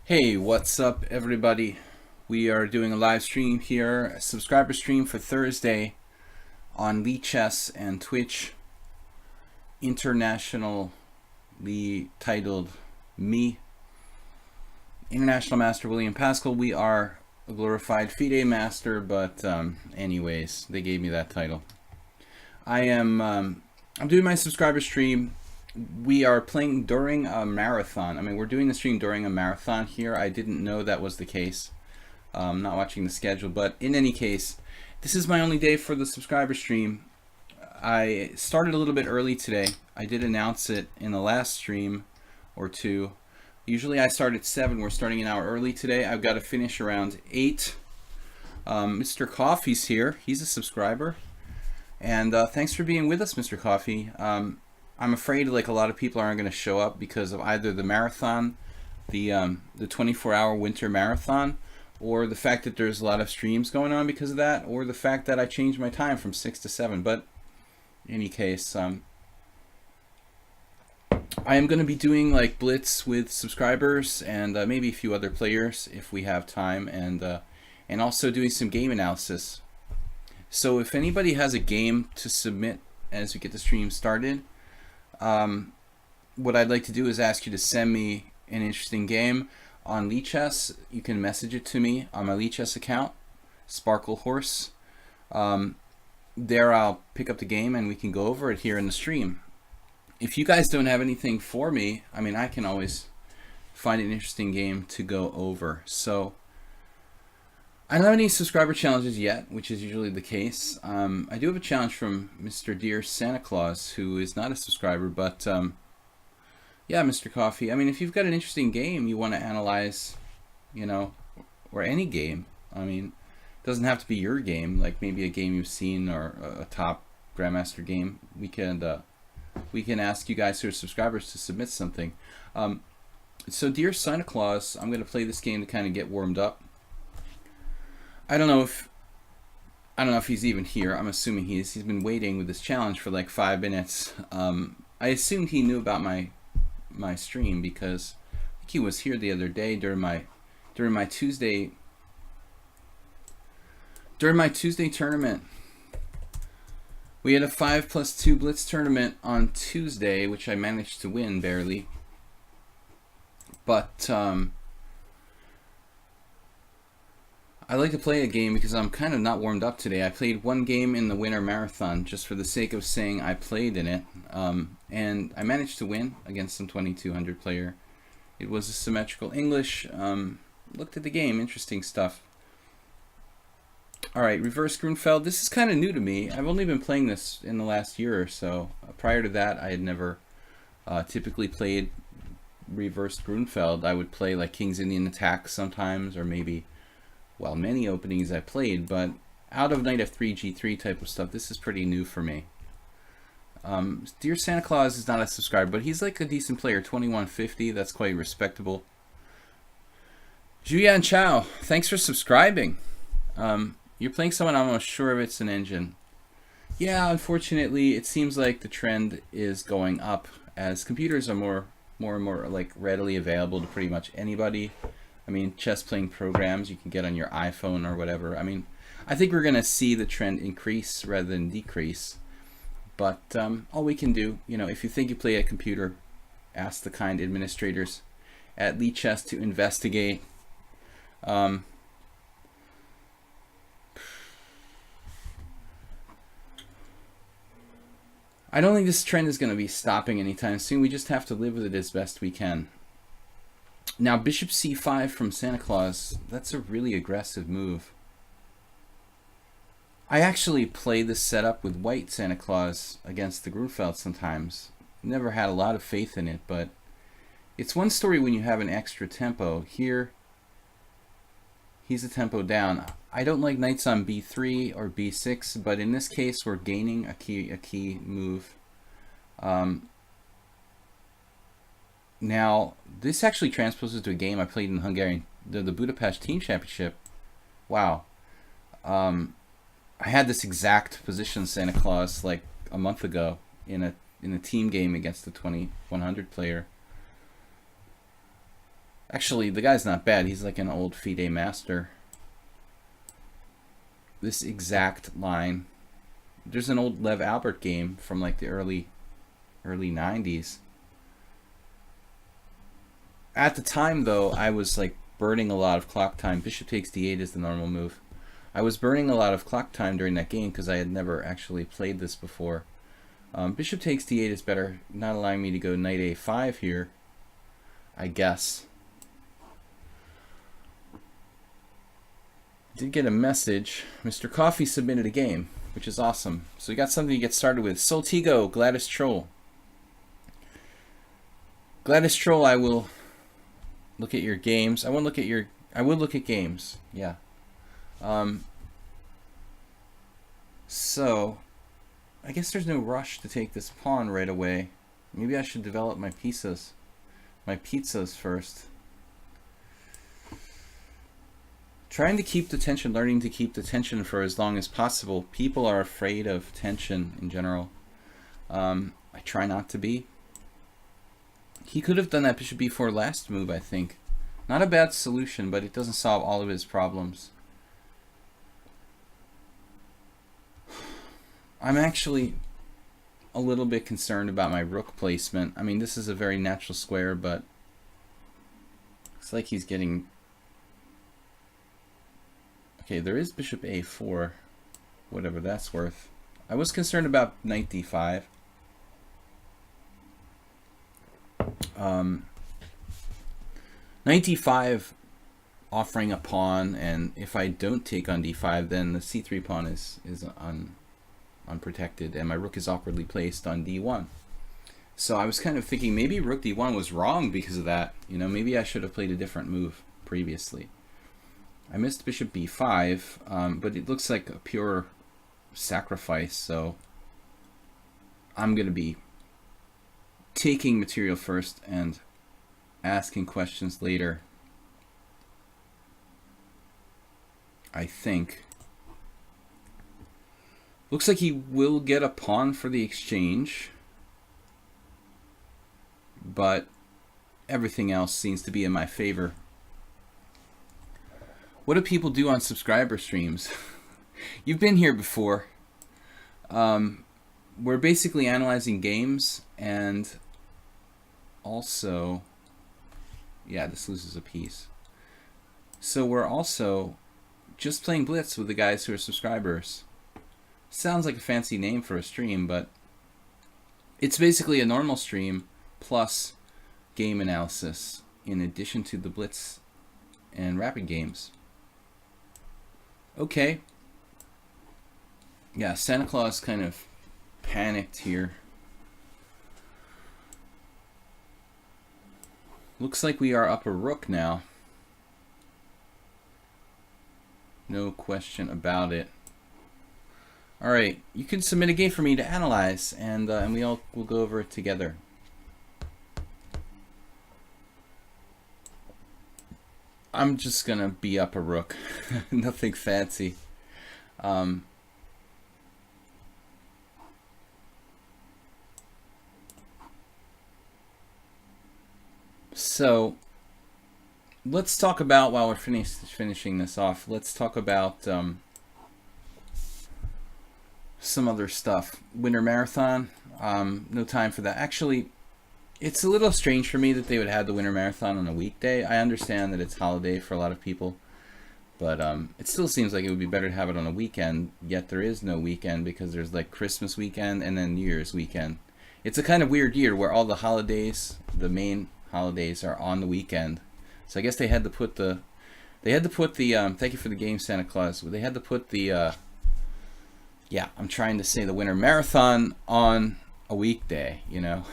Hey, what's up, everybody? We are doing a live stream here, a subscriber stream for Thursday on lichess and Twitch, internationally titled me, International Master William Pascal. We are a glorified FIDE master, but anyways, they gave me that title. I'm doing my subscriber stream. We are playing during a marathon. I mean, we're doing the stream during a marathon here. I didn't know that was the case. Not watching the schedule, but in any case, this is my only day for the subscriber stream. I started a little bit early today. I did announce it in the last stream or two. Usually I start at 7. We're starting an hour early today. I've got to finish around 8. Mr. Coffee's here. He's a subscriber. And thanks for being with us, Mr. Coffee. I'm afraid like a lot of people aren't going to show up because of either the marathon, the 24-hour winter marathon, or the fact that there's a lot of streams going on because of that, or the fact that I changed my time from 6 to 7. But in any case, I am going to be doing like blitz with subscribers and maybe a few other players if we have time, and also doing some game analysis. So if anybody has a game to submit as we get the stream started, what I'd like to do is ask you to send me an interesting game on lichess. You can message it to me on my lichess account, Sparkle Horse. There I'll pick up the game and we can go over it here in the stream. If you guys don't have anything for me, I mean, I can always find an interesting game to go over. So I don't have any subscriber challenges yet, which is usually the case. I do have a challenge from Mr. Dear Santa Claus, who is not a subscriber, but yeah, Mr. Coffee, I mean, if you've got an interesting game you want to analyze, you know, or any game, I mean, it doesn't have to be your game, like maybe a game you've seen or a top Grandmaster game, we can ask you guys who are subscribers to submit something. So Dear Santa Claus, I'm going to play this game to kind of get warmed up. I don't know if he's even here. I'm assuming he is. He's been waiting with this challenge for like 5 minutes. I assumed he knew about my stream because I think he was here the other day during my Tuesday tournament. We had a 5+2 blitz tournament on Tuesday, which I managed to win barely. But I like to play a game because I'm kind of not warmed up today. I played one game in the winter marathon just for the sake of saying I played in it, and I managed to win against some 2200 player. It was a symmetrical English. Looked at the game, interesting stuff. Alright, reverse Grunfeld. This is kind of new to me. I've only been playing this in the last year or so. Prior to that, I had never typically played reverse Grunfeld. I would play like King's Indian Attack sometimes, or maybe, well, many openings I played, but out of Knight F3, G3 type of stuff, this is pretty new for me. Dear Santa Claus is not a subscriber, but he's like a decent player, 2150, that's quite respectable. Juyan Chow, thanks for subscribing. You're playing someone I'm almost sure of it's an engine. Yeah, unfortunately, it seems like the trend is going up as computers are more and more like readily available to pretty much anybody. I mean, chess playing programs you can get on your iPhone or whatever. I mean, I think we're going to see the trend increase rather than decrease. But all we can do, you know, if you think you play a computer, ask the kind administrators at lichess to investigate. I don't think this trend is going to be stopping anytime soon. We just have to live with it as best we can. Now, bishop c5 from Santa Claus, that's a really aggressive move. I actually play this setup with white Santa Claus against the Grunfeld sometimes. Never had a lot of faith in it, but it's one story when you have an extra tempo. Here, he's a tempo down. I don't like knights on b3 or b6, but in this case, we're gaining a key move. Now, this actually transposes to a game I played in Hungarian, the Budapest Team Championship. Wow. I had this exact position Santa Claus like a month ago in a team game against the 2100 player. Actually, the guy's not bad. He's like an old FIDE master. This exact line. There's an old Lev Albert game from like the early 90s. At the time, though, I was like burning a lot of clock time. Bishop takes d8 is the normal move. I was burning a lot of clock time during that game because I had never actually played this before. Bishop takes d8 is better, not allowing me to go knight a5 here, I guess. Did get a message. Mr. Coffee submitted a game, which is awesome. So we got something to get started with. Soltigo, Gladys Troll. Gladys Troll, I will look at your games. I will look at games. Yeah. So I guess there's no rush to take this pawn right away. Maybe I should develop my pizzas first. Trying to keep the tension, learning to keep the tension for as long as possible. People are afraid of tension in general. I try not to be. He could have done that bishop b4 last move, I think. Not a bad solution, but it doesn't solve all of his problems. I'm actually a little bit concerned about my rook placement. I mean, this is a very natural square, but it's like he's getting... Okay, there is bishop a4, whatever that's worth. I was concerned about knight d5. Knight d5 offering a pawn, and if I don't take on d5, then the c3 pawn is unprotected, and my rook is awkwardly placed on d1. So I was kind of thinking maybe rook d1 was wrong because of that. You know, maybe I should have played a different move previously. I missed bishop b5, but it looks like a pure sacrifice, so I'm going to be taking material first and asking questions later, I think. Looks like he will get a pawn for the exchange, but everything else seems to be in my favor. What do people do on subscriber streams? You've been here before. We're basically analyzing games, and also, yeah, this loses a piece. So we're also just playing blitz with the guys who are subscribers. Sounds like a fancy name for a stream, but it's basically a normal stream plus game analysis in addition to the blitz and rapid games. Okay. Yeah, Santa Claus kind of panicked here. Looks like we are up a rook now. No question about it. Alright, you can submit a game for me to analyze, and we all will go over it together. I'm just gonna be up a rook. Nothing fancy. So let's talk about, while we're finishing this off, let's talk about some other stuff. Winter Marathon, no time for that. Actually, it's a little strange for me that they would have the Winter Marathon on a weekday. I understand that it's holiday for a lot of people, but it still seems like it would be better to have it on a weekend, yet there is no weekend because there's like Christmas weekend and then New Year's weekend. It's a kind of weird year where all the holidays, the main holidays, are on the weekend. So I guess they had to put the thank you for the game, Santa Claus. They had to put the yeah, I'm trying to say the Winter Marathon on a weekday, you know.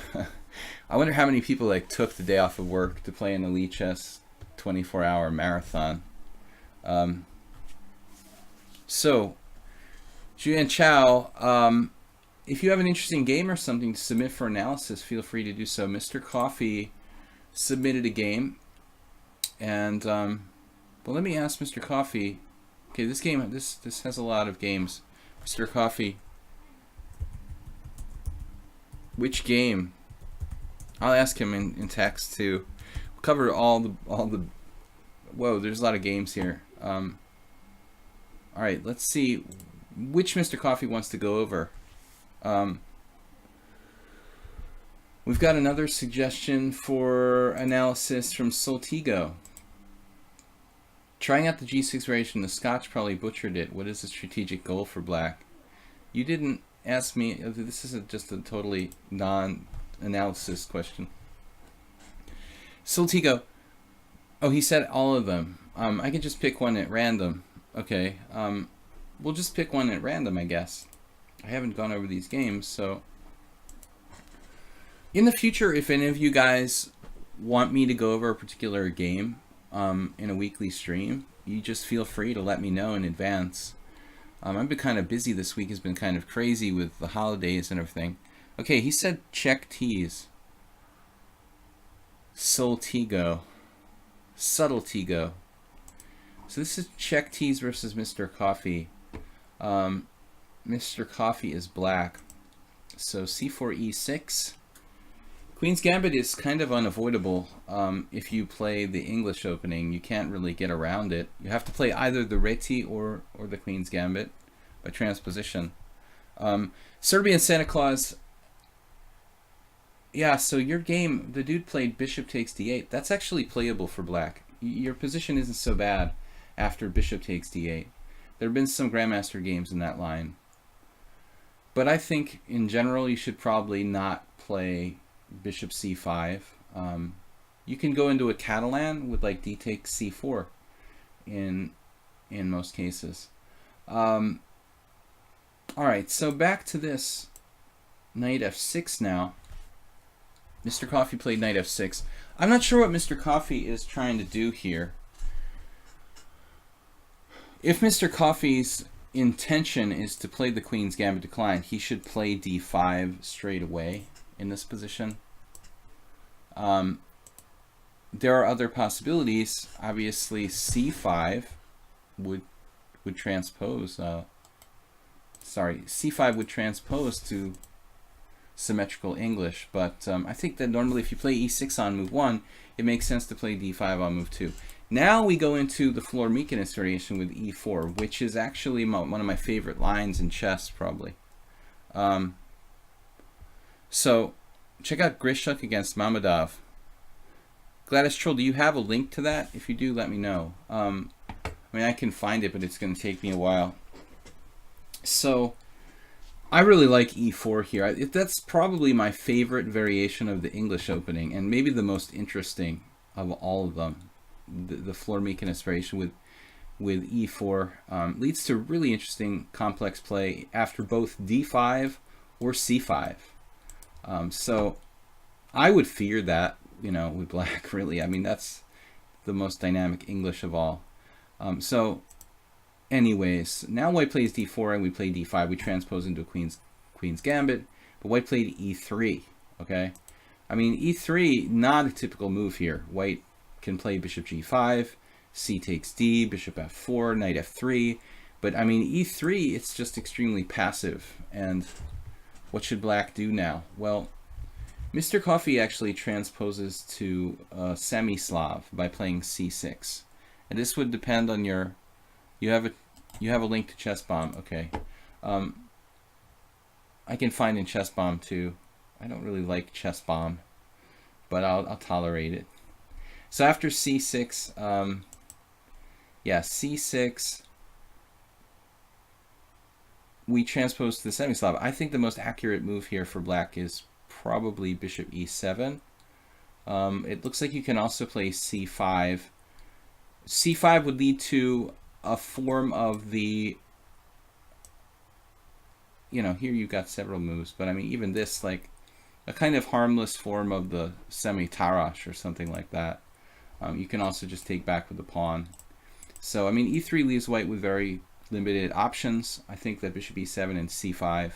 I wonder how many people like took the day off of work to play in the lichess 24-hour marathon. So, Julian Chow, if you have an interesting game or something to submit for analysis, feel free to do so. Mr. Coffee submitted a game, and well, let me ask Mr. Coffee. Okay, this game, this has a lot of games. Mr. Coffee, which game? I'll ask him in text too. cover all the. Whoa, there's a lot of games here. All right, let's see which Mr. Coffee wants to go over. We've got another suggestion for analysis from Soltigo. Trying out the G6 variation, the Scotch probably butchered it. What is the strategic goal for black? You didn't ask me. This is just a totally non-analysis question. Soltigo. Oh, he said all of them. I can just pick one at random. Okay. We'll just pick one at random, I guess. I haven't gone over these games, so... In the future, if any of you guys want me to go over a particular game in a weekly stream, you just feel free to let me know in advance. I've been kind of busy this week. Has been kind of crazy with the holidays and everything. Okay, he said check tease. Soltigo. Subtletigo. So this is check tease versus Mr. Coffee. Mr. Coffee is black. So c4, e6. Queen's Gambit is kind of unavoidable if you play the English opening. You can't really get around it. You have to play either the Reti or the Queen's Gambit by transposition. Serbian Santa Claus. Yeah, so your game, the dude played bishop takes d8. That's actually playable for black. Your position isn't so bad after bishop takes d8. There have been some Grandmaster games in that line. But I think in general you should probably not play bishop c5. You can go into a Catalan with like d takes c4 in most cases. All right, so back to this knight f6 now. Mr. Coffee played knight f6. I'm not sure what Mr. Coffee is trying to do here. If Mr. Coffee's intention is to play the Queen's Gambit decline, he should play d5 straight away in this position. There are other possibilities. Obviously, c5 would transpose. C5 would transpose to symmetrical English, but I think that normally if you play e6 on move 1, it makes sense to play d5 on move 2. Now we go into the Flor-Mykonos variation with e4, which is actually one of my favorite lines in chess, probably. So check out Grishuk against Mamedov. Gladys Troll, do you have a link to that? If you do, let me know. I mean, I can find it, but it's going to take me a while. So I really like e4 here. That's probably my favorite variation of the English opening, and maybe the most interesting of all of them. The Flor-Mykonos variation with e4 leads to really interesting complex play after both d5 or c5. So I would fear that, with black, really. I mean, that's the most dynamic English of all. So anyways, now white plays d4 and we play d5. We transpose into a Queen's Gambit, but white played e3, okay? I mean, e3, not a typical move here. White can play bishop g5, c takes d, bishop f4, knight f3. But, I mean, e3, it's just extremely passive. And what should black do now? Well, Mr. Coffee actually transposes to semi-Slav by playing c6. And this would depend on your... You have a link to Chess Bomb, okay. I can find in Chess Bomb too. I don't really like Chess Bomb, but I'll tolerate it. So after c6, c6, we transpose to the semi-Slav. I think the most accurate move here for black is probably bishop e7. It looks like you can also play c5. c5 would lead to a form of the, here you've got several moves, but I mean, even this, like a kind of harmless form of the semi-Tarash or something like that. You can also just take back with the pawn. So, I mean, e3 leaves white with very limited options. I think that bishop e7 and c5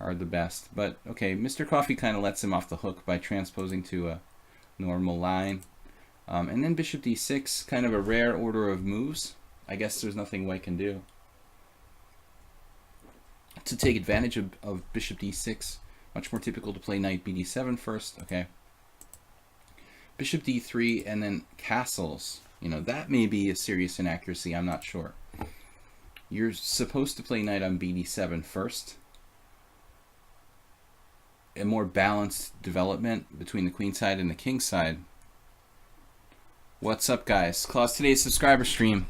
are the best. But, okay, Mr. Coffee kind of lets him off the hook by transposing to a normal line. And then bishop d6, kind of a rare order of moves. I guess there's nothing white can do to take advantage of bishop d6. Much more typical to play knight bd7 first. Okay. bishop d3 and then castles. You know, that may be a serious inaccuracy, I'm not sure. You're supposed to play knight on bd7 first. A more balanced development between the queen side and the king side. What's up, guys? Claus, today's subscriber stream.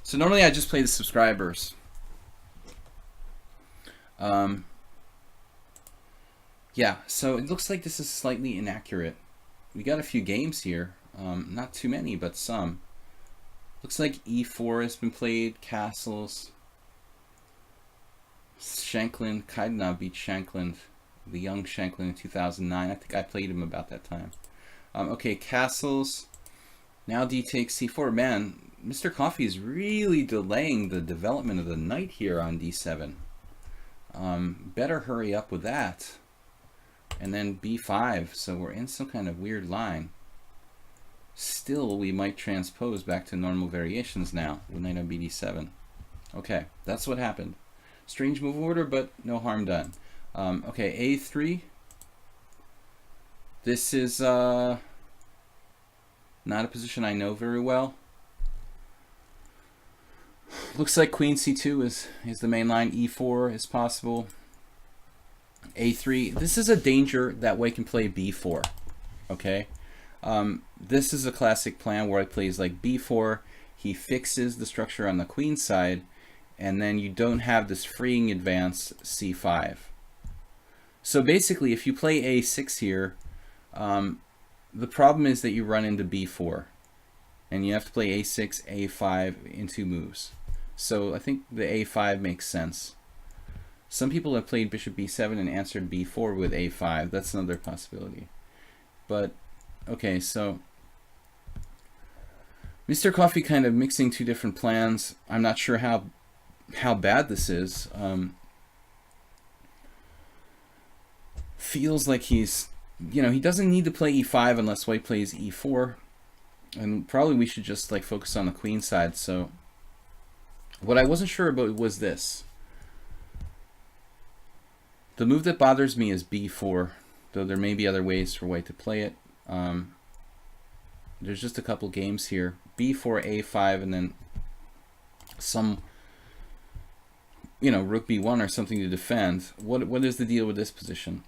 So normally I just play the subscribers. Yeah, so it looks like this is slightly inaccurate. We got a few games here. Not too many, but some. Looks like e4 has been played, castles. Shanklin, Kaidna beat Shanklin, the young Shanklin in 2009. I think I played him about that time. Okay, castles. Now d takes c4. Man, Mr. Coffee is really delaying the development of the knight here on d7. Better hurry up with that. And then b5, so we're in some kind of weird line. Still, we might transpose back to normal variations now with knight on bd7. Okay, that's what happened. Strange move order, but no harm done. Okay, a3. This is not a position I know very well. Looks like queen c2 is the main line. e4 is possible. a3. This is a danger that white can play b4. Okay. This is a classic plan where it plays like b4. He fixes the structure on the queen side, and then you don't have this freeing advance c5. So basically, if you play a6 here, the problem is that you run into b4, and you have to play a6, a5 in 2 moves. So I think the a5 makes sense. Some people have played bishop b7 and answered b4 with a5. That's another possibility. But okay, so Mr. Coffee kind of mixing 2 different plans. I'm not sure how bad this is. Feels like he's, you know, he doesn't need to play e5 unless white plays e4, and probably we should just like focus on the queen side. So what I wasn't sure about was this. The move that bothers me is b4, though there may be other ways for white to play it. There's just a couple games here. b4, a5, and then some, you know, rook b1 or something to defend. What is the deal with this position?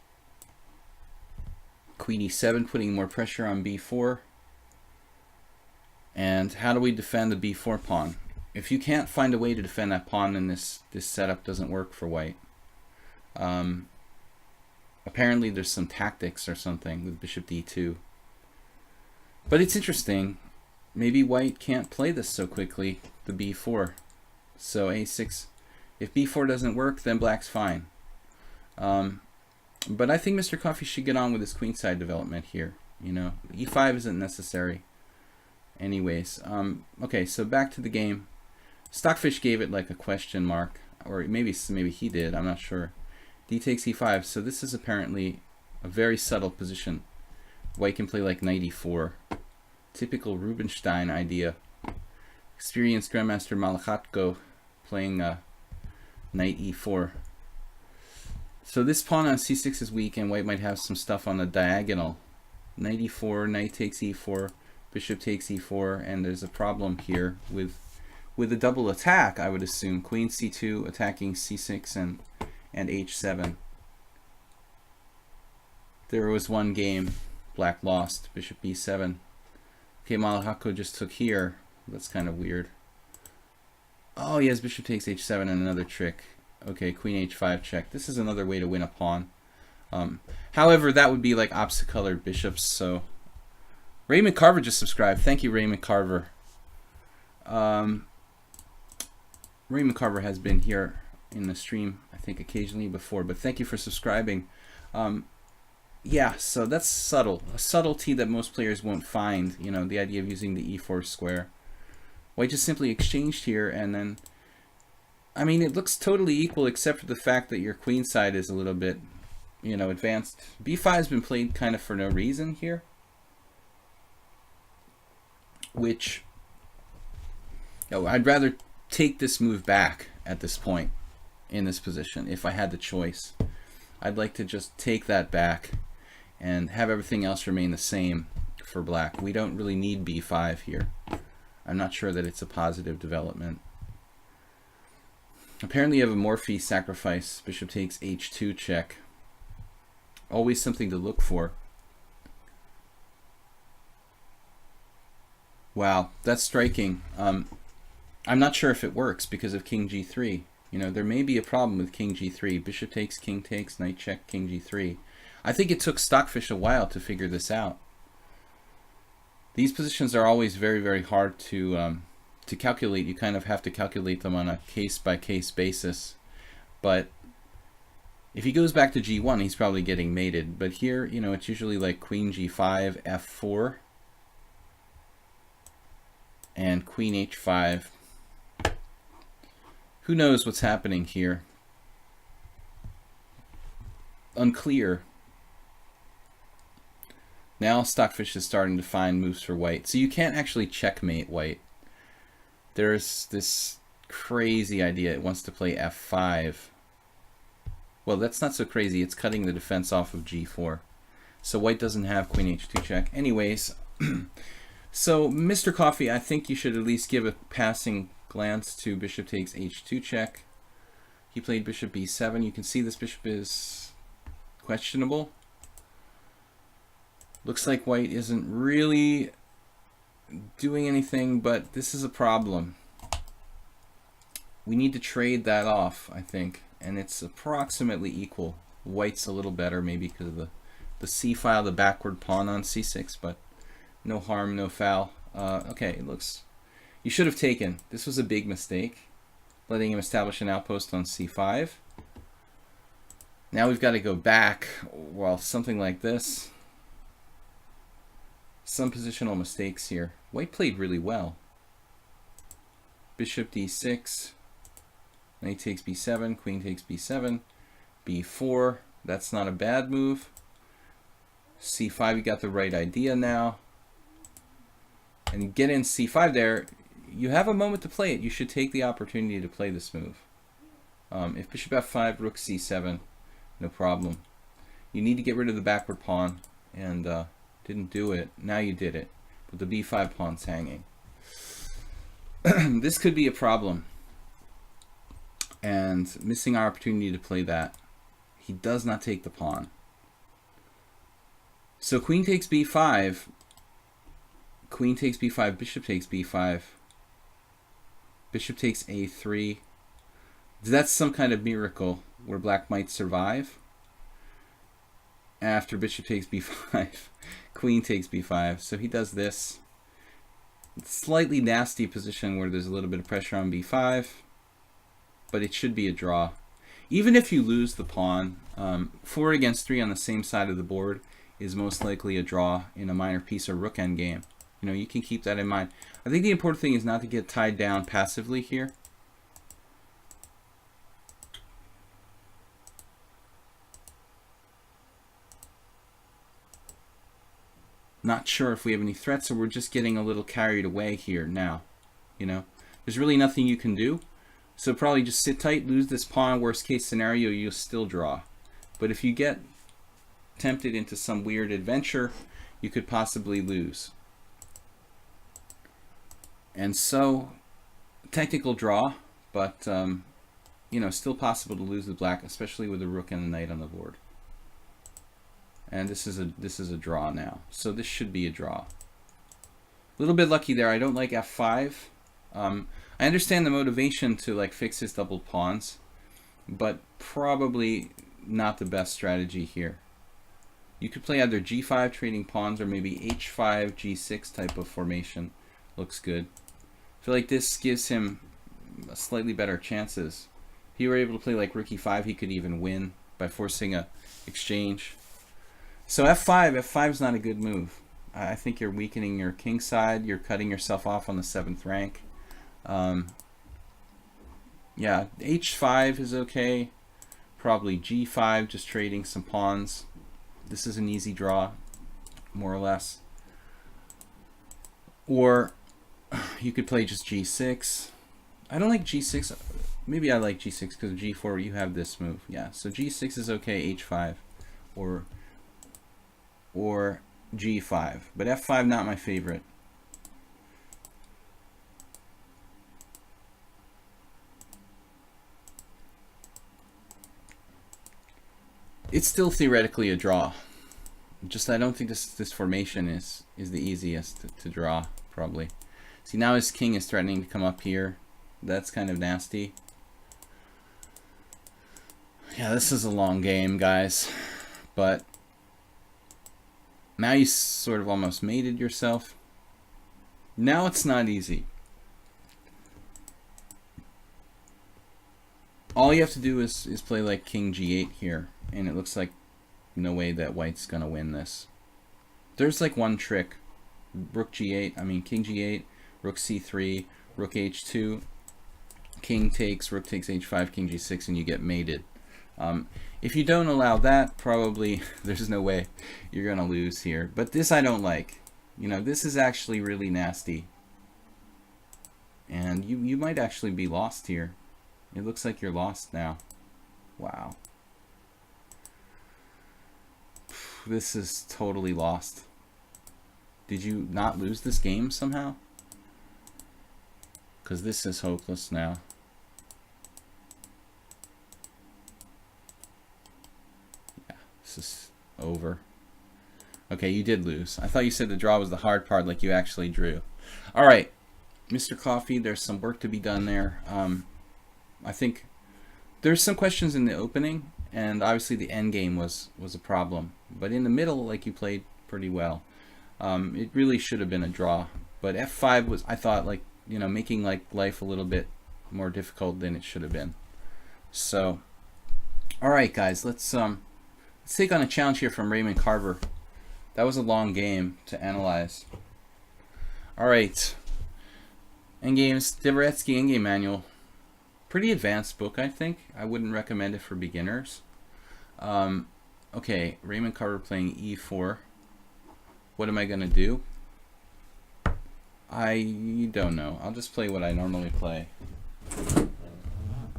Queen e7, putting more pressure on b4. And how do we defend the b4 pawn? If you can't find a way to defend that pawn, then this setup doesn't work for white. Apparently there's some tactics or something with bishop d2. But it's interesting. Maybe white can't play this so quickly, the b4. So a6. If b4 doesn't work, then black's fine. But I think Mr. Coffee should get on with his queenside development here. You know, e5 isn't necessary. Anyways, okay, so back to the game. Stockfish gave it like a question mark, or maybe he did, I'm not sure. D takes e5, so this is apparently a very subtle position. White can play like knight e4. Typical Rubinstein idea. Experienced Grandmaster Malachatko playing knight e4. So this pawn on c6 is weak, and white might have some stuff on the diagonal. Knight e4, knight takes e4, bishop takes e4, and there's a problem here with a double attack, I would assume. Queen c2 attacking c6 and h7. There was one game, black lost, bishop b7. Okay, Malahako just took here. That's kind of weird. Oh, he has bishop takes h7 and another trick. Okay, queen h5 check. This is another way to win a pawn. However, that would be like opposite colored bishops. So Raymond Carver just subscribed. Thank you, Raymond Carver. Raymond Carver has been here in the stream, I think, occasionally before, but thank you for subscribing. Yeah, so that's subtle. A subtlety that most players won't find, you know, the idea of using the e4 square. White just simply exchanged here, and then, I mean, it looks totally equal except for the fact that your queen side is a little bit, you know, advanced. b5 has been played kind of for no reason here, which, oh, I'd rather take this move back at this point in this position if I had the choice. I'd like to just take that back and have everything else remain the same. for black. We don't really need b5 here. I'm not sure that it's a positive development. Apparently you have a Morphe sacrifice. Bishop takes h2 check. Always something to look for. Wow, that's striking. I'm not sure if it works because of king g3. You know, there may be a problem with king g3. Bishop takes, king takes, knight check, king g3. I think it took Stockfish a while to figure this out. These positions are always very, very hard to calculate. You kind of have to calculate them on a case-by-case basis. But if he goes back to g1, he's probably getting mated. But here, you know, it's usually like queen g5, f4, and queen h5. Who knows what's happening here? Unclear. Now Stockfish is starting to find moves for white. So you can't actually checkmate white. There's this crazy idea. It wants to play f5. Well, that's not so crazy. It's cutting the defense off of g4. So white doesn't have queen h2 check. Anyways, so Mr. Coffee, I think you should at least give a passing glance to bishop takes h2 check. He played bishop b7. You can see this bishop is questionable. Looks like white isn't really doing anything, but this is a problem. We need to trade that off, I think, and it's approximately equal. White's a little better maybe because of the c file, the backward pawn on c6, but no harm, no foul. Okay, it looks... You should have taken. This was a big mistake, letting him establish an outpost on c5. Now we've got to go back. Well, something like this. Some positional mistakes here. White played really well. Bishop d6. Knight takes b7. Queen takes b7. b4. That's not a bad move. c5, you got the right idea now. And you get in c5 there. You have a moment to play it. You should take the opportunity to play this move. If bishop f5, rook c7, no problem. You need to get rid of the backward pawn, and didn't do it. Now you did it, with the b5 pawn's hanging. This could be a problem, and missing our opportunity to play that. He does not take the pawn. So queen takes b5, queen takes b5, bishop takes b5, bishop takes a3. That's some kind of miracle where black might survive. After bishop takes b5, queen takes b5. So he does this. Slightly nasty position where there's a little bit of pressure on b5, but it should be a draw. Even if you lose the pawn, 4 against 3 on the same side of the board is most likely a draw in a minor piece or rook endgame. You know, you can keep that in mind. I think the important thing is not to get tied down passively here. Not sure if we have any threats, or we're just getting a little carried away here now. You know, there's really nothing you can do. So probably just sit tight, lose this pawn. Worst case scenario, you'll still draw. But if you get tempted into some weird adventure, you could possibly lose. And so, technical draw, but you know, still possible to lose the black, especially with the rook and the knight on the board. And this is a draw now. So this should be a draw. A little bit lucky there. I don't like f5. I understand the motivation to like fix his doubled pawns, but probably not the best strategy here. You could play either g5 trading pawns or maybe h5 g6 type of formation. Looks good. I feel like this gives him slightly better chances. If he were able to play like rook e5, he could even win by forcing a exchange. So f5 is not a good move. I think you're weakening your king side. You're cutting yourself off on the 7th rank. Yeah, h5 is okay. Probably g5, just trading some pawns. This is an easy draw, more or less. Or you could play just g6. I don't like g6. Maybe I like g6 because g4 you have this move. Yeah, so g6 is okay. H5 or G5, but F5 not my favorite. It's still theoretically a draw. Just I don't think this formation is the easiest to draw, probably. See, now his king is threatening to come up here. That's kind of nasty. Yeah, this is a long game, guys. But now you sort of almost mated yourself. Now it's not easy. All you have to do is play like king g8 here, and it looks like no way that white's gonna win this. There's like one trick. Rook g8, I mean king g8, rook c3, rook h2, king takes, rook takes h5, king g6, and you get mated. If you don't allow that, probably there's no way you're gonna lose here. But this I don't like. You know, this is actually really nasty. And you might actually be lost here. It looks like you're lost now. Wow. This is totally lost. Did you not lose this game somehow? Because this is hopeless now. Yeah, this is over. Okay, you did lose. I thought you said the draw was the hard part, like you actually drew. All right, Mr. Coffee, there's some work to be done there. I think there's some questions in the opening, and obviously the end game was a problem. But in the middle, like, you played pretty well. It really should have been a draw. But F5 was, I thought, like, you know, making like life a little bit more difficult than it should have been. So, all right, guys, let's take on a challenge here from Raymond Carver. That was a long game to analyze. All right, Endgames, Dvoretsky Endgame Manual. Pretty advanced book, I think. I wouldn't recommend it for beginners. Okay, Raymond Carver playing e4. What am I gonna do? I don't know. I'll just play what I normally play.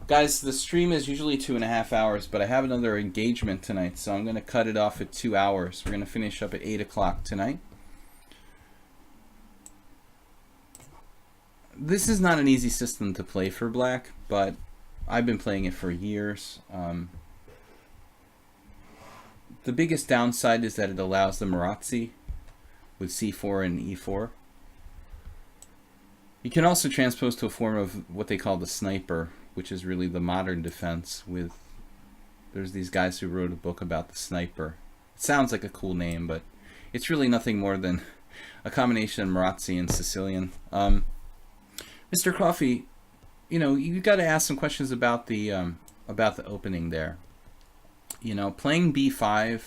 Guys, the stream is usually 2.5 hours, but I have another engagement tonight, so I'm going to cut it off at 2 hours. We're going to finish up at 8 o'clock tonight. This is not an easy system to play for black, but I've been playing it for years. The biggest downside is that it allows the Marazzi with c4 and e4. You can also transpose to a form of what they call the sniper, which is really the modern defense. There's these guys who wrote a book about the sniper. It sounds like a cool name, but it's really nothing more than a combination of Marazzi and Sicilian. Mr. Coffee, you know, you got to ask some questions about the opening there. You know, playing b5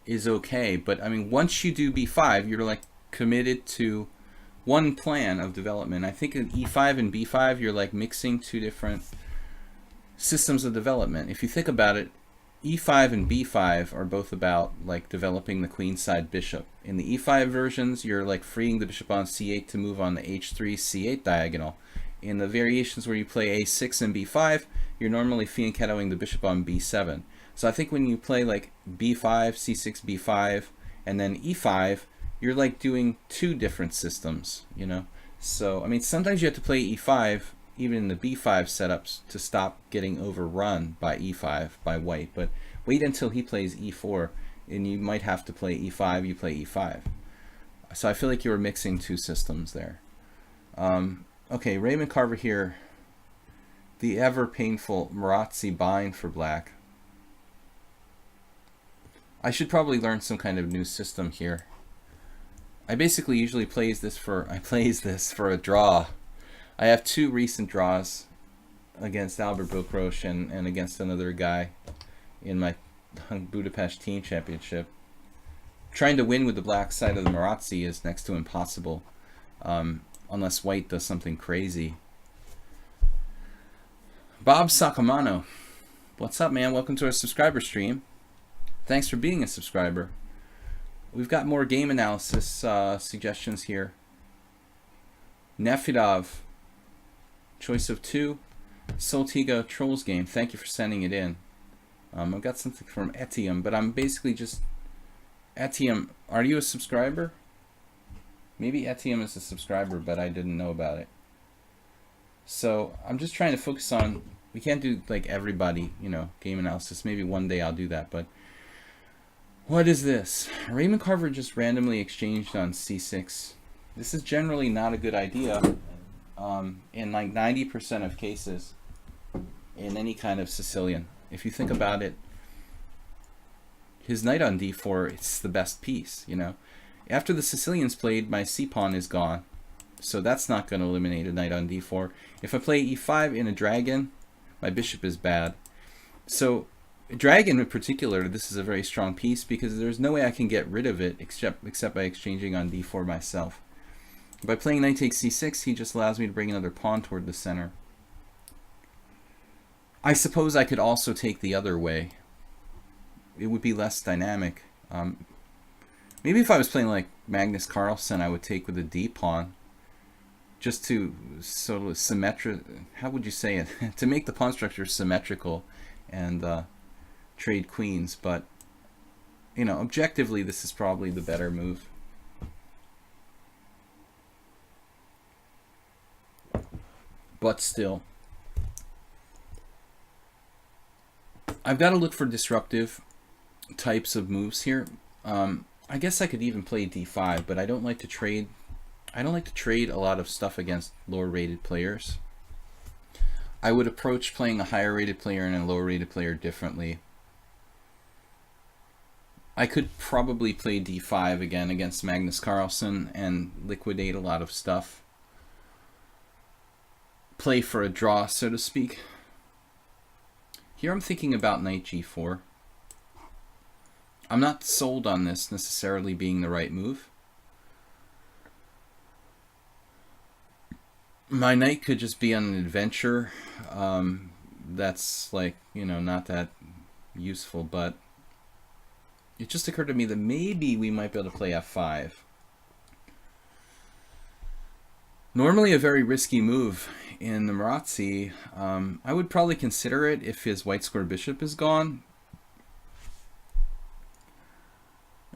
is okay, but I mean, once you do b5, you're like committed to one plan of development. I think in e5 and b5, you're like mixing two different systems of development. If you think about it, e5 and b5 are both about like developing the queenside bishop. In the e5 versions, you're like freeing the bishop on c8 to move on the h3 c8 diagonal. In the variations where you play a6 and b5, you're normally fianchettoing the bishop on b7. So I think when you play like b5, c6, b5, and then e5, you're like doing two different systems, you know. So I mean, sometimes you have to play e5 even in the b5 setups to stop getting overrun by e5 by white, but wait until he plays e4 and you might have to play e5, you play e5. So I feel like you were mixing two systems there. Okay, Raymond Carver here, the ever painful Marazzi bind for black. I should probably learn some kind of new system here. I basically usually plays this for a draw. I have two recent draws against Albert Bokrosh and against another guy in my Budapest team championship. Trying to win with the black side of the Marazzi is next to impossible, unless white does something crazy. Bob Sacamano, what's up, man? Welcome to our subscriber stream. Thanks for being a subscriber. We've got more game analysis suggestions here. Nefidov, choice of 2. Soltiga Trolls game. Thank you for sending it in. I've got something from Etium, but I'm basically just Etienne, are you a subscriber? Maybe Etienne is a subscriber, but I didn't know about it. So I'm just trying to focus on, we can't do like everybody, you know, game analysis. Maybe one day I'll do that, but what is this? Raymond Carver just randomly exchanged on c6. This is generally not a good idea in like 90% of cases in any kind of Sicilian. If you think about it, his knight on d4, it's the best piece, you know. After the Sicilian's played, my c-pawn is gone. So that's not going to eliminate a knight on d4. If I play e5 in a dragon, my bishop is bad. So dragon in particular, this is a very strong piece because there's no way I can get rid of it except by exchanging on d4 myself. By playing knight takes c6, he just allows me to bring another pawn toward the center. I suppose I could also take the other way. It would be less dynamic. Maybe if I was playing like Magnus Carlsen, I would take with a d pawn, just to sort of symmetric. How would you say it? To make the pawn structure symmetrical and trade queens. But you know, objectively, this is probably the better move. But still, I've got to look for disruptive types of moves here. I guess I could even play d5, but I don't like to trade. I don't like to trade a lot of stuff against lower rated players. I would approach playing a higher rated player and a lower rated player differently. I could probably play d5 again against Magnus Carlsen and liquidate a lot of stuff. Play for a draw, so to speak. Here I'm thinking about knight g4. I'm not sold on this necessarily being the right move. My knight could just be on an adventure that's like, you know, not that useful, but it just occurred to me that maybe we might be able to play f5. Normally a very risky move in the Marazzi. I would probably consider it if his white square bishop is gone.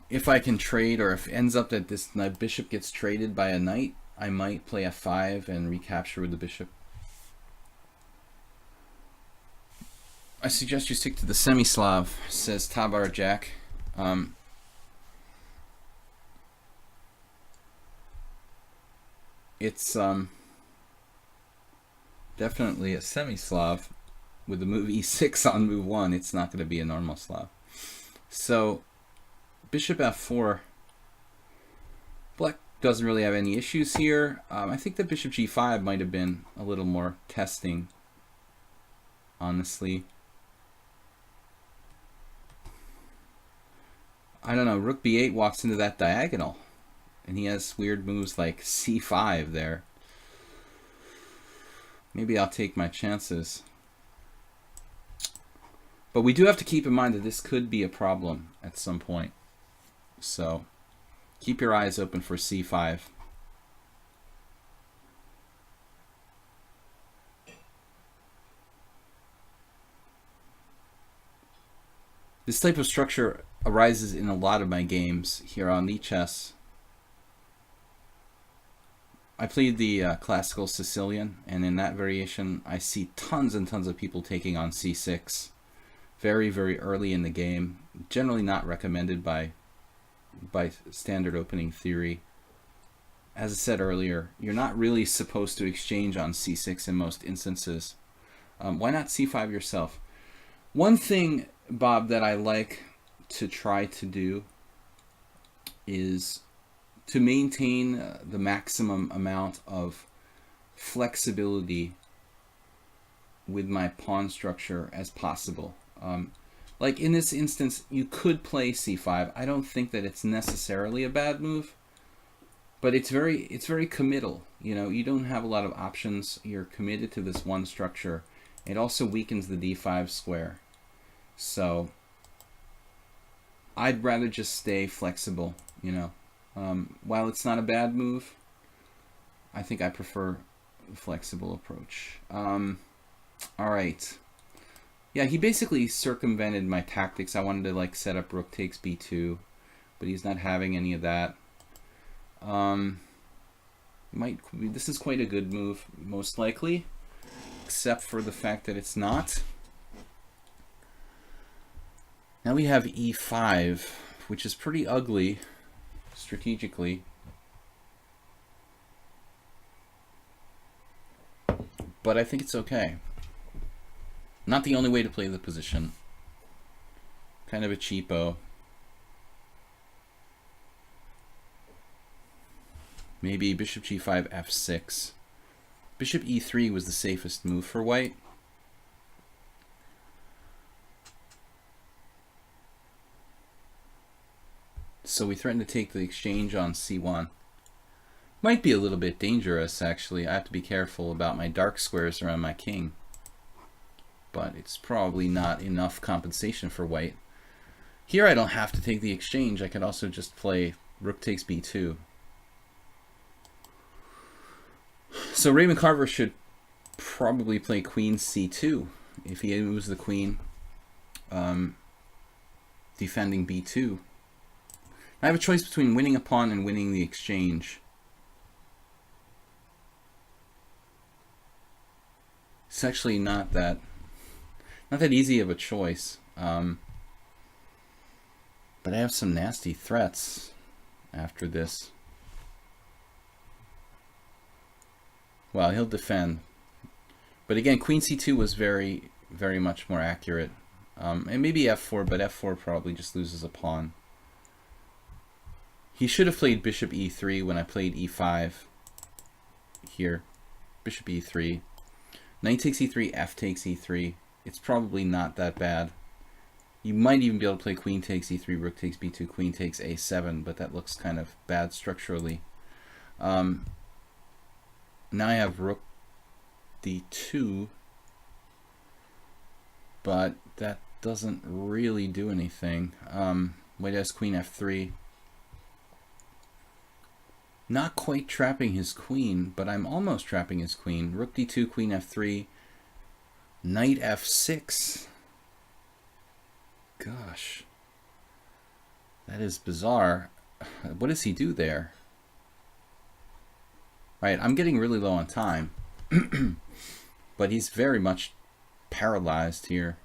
If I can trade, or if it ends up that this bishop gets traded by a knight, I might play f5 and recapture with the bishop. I suggest you stick to the semi-Slav, says Tabar Jack. It's definitely a semi-Slav. With the move e6 on move 1, it's not going to be a normal Slav. So bishop f4. Black doesn't really have any issues here. I think that bishop g5 might have been a little more testing, honestly. I don't know, rook b8 walks into that diagonal, and he has weird moves like c5 there. Maybe I'll take my chances. But we do have to keep in mind that this could be a problem at some point. So keep your eyes open for c5. This type of structure arises in a lot of my games here on lichess. I played the classical Sicilian, and in that variation I see tons and tons of people taking on c6 very, very early in the game. Generally not recommended by standard opening theory. As I said earlier, you're not really supposed to exchange on c6 in most instances. Why not c5 yourself? One thing, Bob, that I like to try to do is to maintain the maximum amount of flexibility with my pawn structure as possible. Like in this instance, you could play c5. I don't think that it's necessarily a bad move, but it's very committal. You know, you don't have a lot of options. You're committed to this one structure. It also weakens the d5 square. So I'd rather just stay flexible, you know. While it's not a bad move, I think I prefer a flexible approach. All right. Yeah, he basically circumvented my tactics. I wanted to like set up rook takes b2 but he's not having any of that. This is quite a good move, most likely, except for the fact that it's not. Now we have e5, which is pretty ugly strategically. But I think it's okay. Not the only way to play the position. Kind of a cheapo. Maybe bishop g5, f6. Bishop e3 was the safest move for white. So we threaten to take the exchange on c1. Might be a little bit dangerous, actually. I have to be careful about my dark squares around my king. But it's probably not enough compensation for white. Here I don't have to take the exchange. I could also just play rook takes b2. So Raymond Carver should probably play queen c2 if he moves the queen, defending b2. I have a choice between winning a pawn and winning the exchange. It's actually not that easy of a choice. But I have some nasty threats after this. Well, he'll defend. But again, queen c2 was very, very much more accurate. And maybe f4, but f4 probably just loses a pawn. He should have played bishop e3 when I played e5 here. Bishop e3. Knight takes e3, f takes e3. It's probably not that bad. You might even be able to play queen takes e3, rook takes b2, queen takes a7, but that looks kind of bad structurally. Now I have rook d2, but that doesn't really do anything. White has queen f3. Not quite trapping his queen, but I'm almost trapping his queen. Rook d2, queen f3, knight f6. Gosh, that is bizarre. What does he do there? Right, I'm getting really low on time, but he's very much paralyzed here.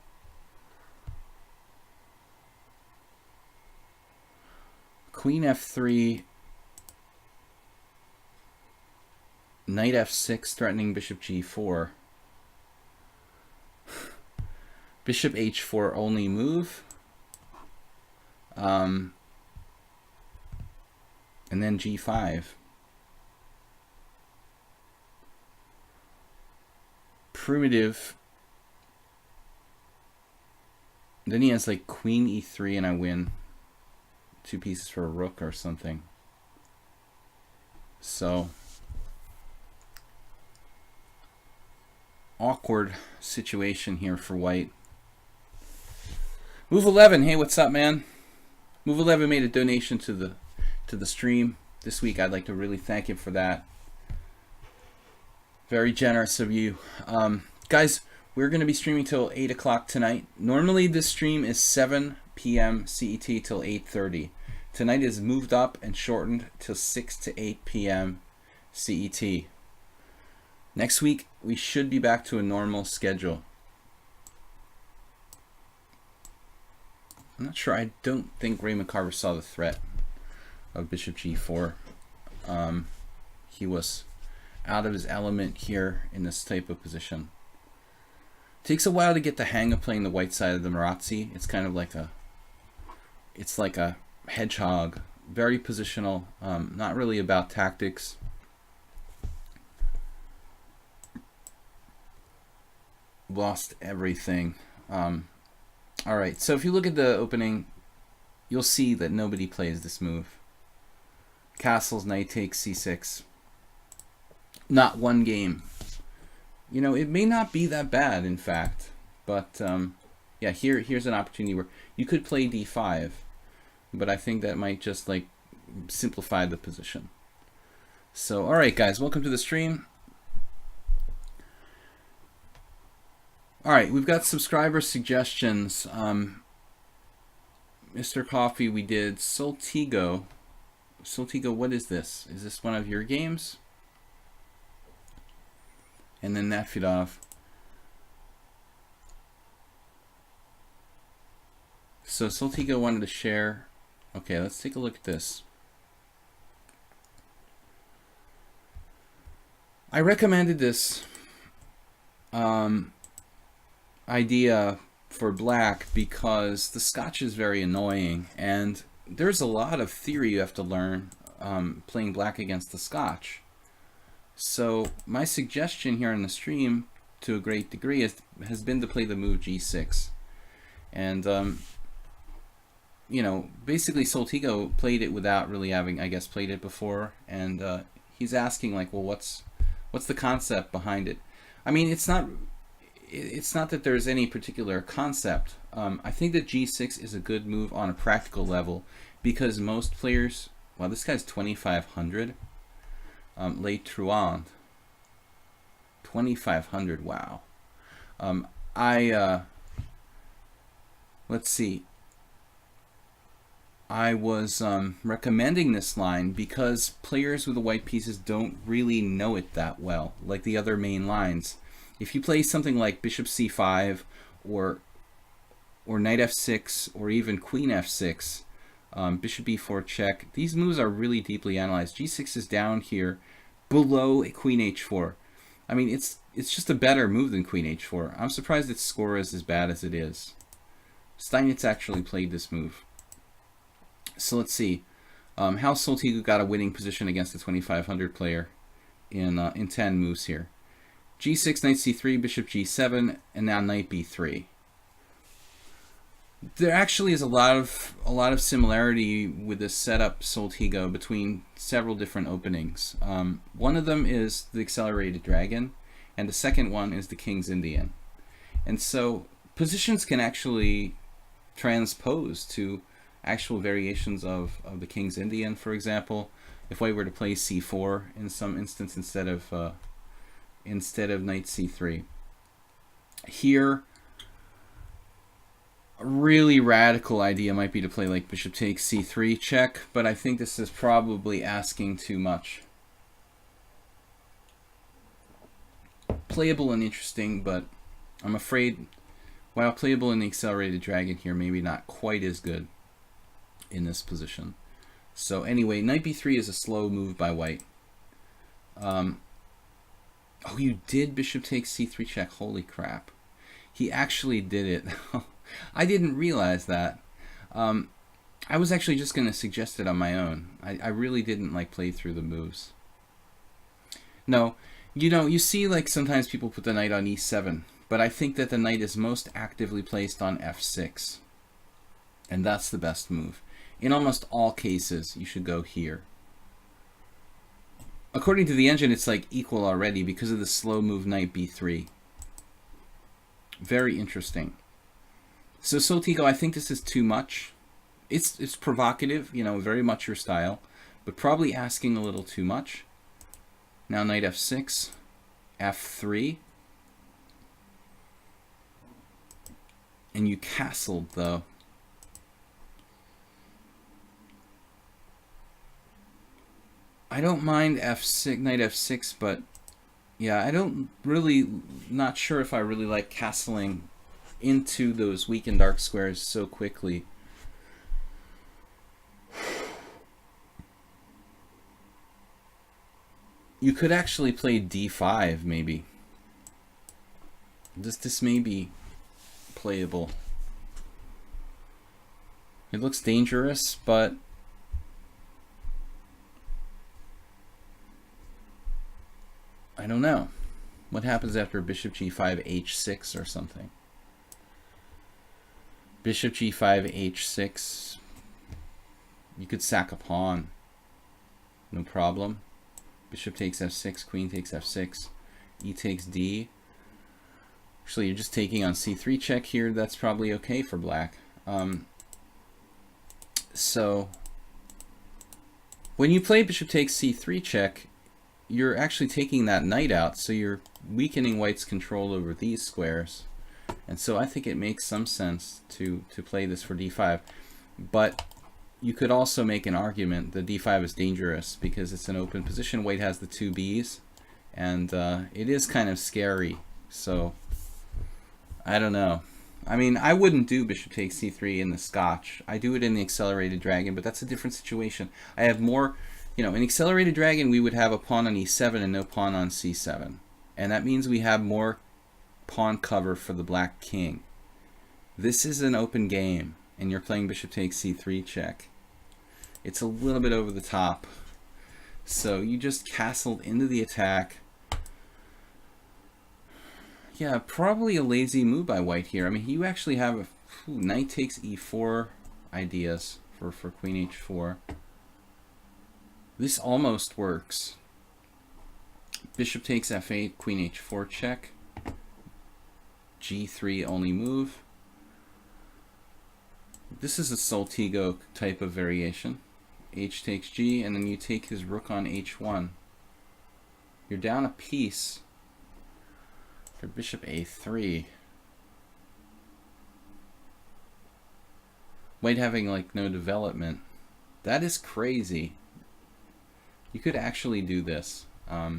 Queen f3, knight f6, threatening bishop g4. Bishop h4 only move. And then g5. Primitive. Then he has like queen e3 and I win. 2 pieces for a rook or something. So awkward situation here for white. Move 11, hey, what's up, man? Move 11 made a donation to the stream this week. I'd like to really thank him for that. Very generous of you. Guys, we're going to be streaming till 8 o'clock tonight. Normally this stream is 7 p.m. CET till 8:30. Tonight is moved up and shortened till 6 to 8 p.m. CET. Next week, we should be back to a normal schedule. I'm not sure. I don't think Raymond Carver saw the threat of bishop g4. He was out of his element here in this type of position. It takes a while to get the hang of playing the white side of the Marazzi. It's kind of like a hedgehog, very positional, not really about tactics. Lost everything. All right, so if you look at the opening, you'll see that nobody plays this move. Castles, knight takes c6. Not one game. You know, it may not be that bad, in fact, but yeah, here's an opportunity where you could play d5, but I think that might just like simplify the position. So, all right, guys, welcome to the stream. All right, we've got subscriber suggestions. Mr. Coffee, we did Soltigo. Soltigo, what is this? Is this one of your games? And then Nafidov. So Soltigo wanted to share. Okay, let's take a look at this. I recommended this idea for black because the Scotch is very annoying, and there's a lot of theory you have to learn playing black against the Scotch. So my suggestion here on the stream, to a great degree, has been to play the move g6. And you know, basically Soltigo played it without really having, I guess, played it before, and he's asking like, well, what's the concept behind it? I mean, it's not that there's any particular concept. I think that g6 is a good move on a practical level because most players, well, this guy's 2500, Les Truands, 2500, wow. Let's see. I was recommending this line because players with the white pieces don't really know it that well, like the other main lines. If you play something like bishop c5 or knight f6 or even queen f6, bishop b4 check, these moves are really deeply analyzed. g6 is down here below queen h4. I mean, it's just a better move than queen h4. I'm surprised its score is as bad as it is. Steinitz actually played this move. So let's see how Soltigo got a winning position against the 2500 player in 10 moves here. g6, knight c3, bishop g7, and now knight b3. There actually is a lot of similarity with this setup Soltigo between several different openings. One of them is the accelerated dragon, and the second one is the King's Indian. And so positions can actually transpose to actual variations of the King's Indian, for example. If I were to play c4 in some instance instead of knight c3. Here, a really radical idea might be to play like bishop takes c3 check, but I think this is probably asking too much. Playable and interesting, but I'm afraid, while playable in the accelerated dragon here, maybe not quite as good in this position. So anyway, knight b3 is a slow move by white. Oh, you did bishop takes c3 check. Holy crap. He actually did it. I didn't realize that. I was actually just going to suggest it on my own. I really didn't like play through the moves. No, you know, you see like sometimes people put the knight on e7, but I think that the knight is most actively placed on f6. And that's the best move. In almost all cases, you should go here. According to the engine, it's like equal already because of the slow move knight b3. Very interesting. So Soltigo, I think this is too much. It's provocative, you know, very much your style, but probably asking a little too much. Now knight f6, f3. And you castled though. I don't mind f6, knight f6, but yeah, I don't really, not sure if I really like castling into those weak and dark squares so quickly. You could actually play d5 maybe. This may be playable. It looks dangerous, but I don't know. What happens after bishop g5 h6 or something? Bishop g5 h6. You could sack a pawn. No problem. Bishop takes f6, queen takes f6, e takes d. Actually, you're just taking on c3 check here. That's probably okay for black. So when you play bishop takes c3 check, you're actually taking that knight out, so you're weakening white's control over these squares. And so I think it makes some sense to play this for d5. But you could also make an argument that d5 is dangerous because it's an open position. White has the two Bs, and it is kind of scary. So I don't know. I mean, I wouldn't do bishop takes c3 in the Scotch. I do it in the accelerated dragon, but that's a different situation. I have more, in accelerated dragon we would have a pawn on e7 and no pawn on c7. And that means we have more pawn cover for the black king. This is an open game, and you're playing bishop takes c3 check. It's a little bit over the top. So you just castled into the attack. Yeah, probably a lazy move by white here. I mean, you actually have knight takes e4 ideas for queen h4. This almost works. Bishop takes f8, queen h4 check. g3 only move. This is a Soltigo type of variation. H takes g, and then you take his rook on h1. You're down a piece for bishop a3. White having like no development. That is crazy. You could actually do this. But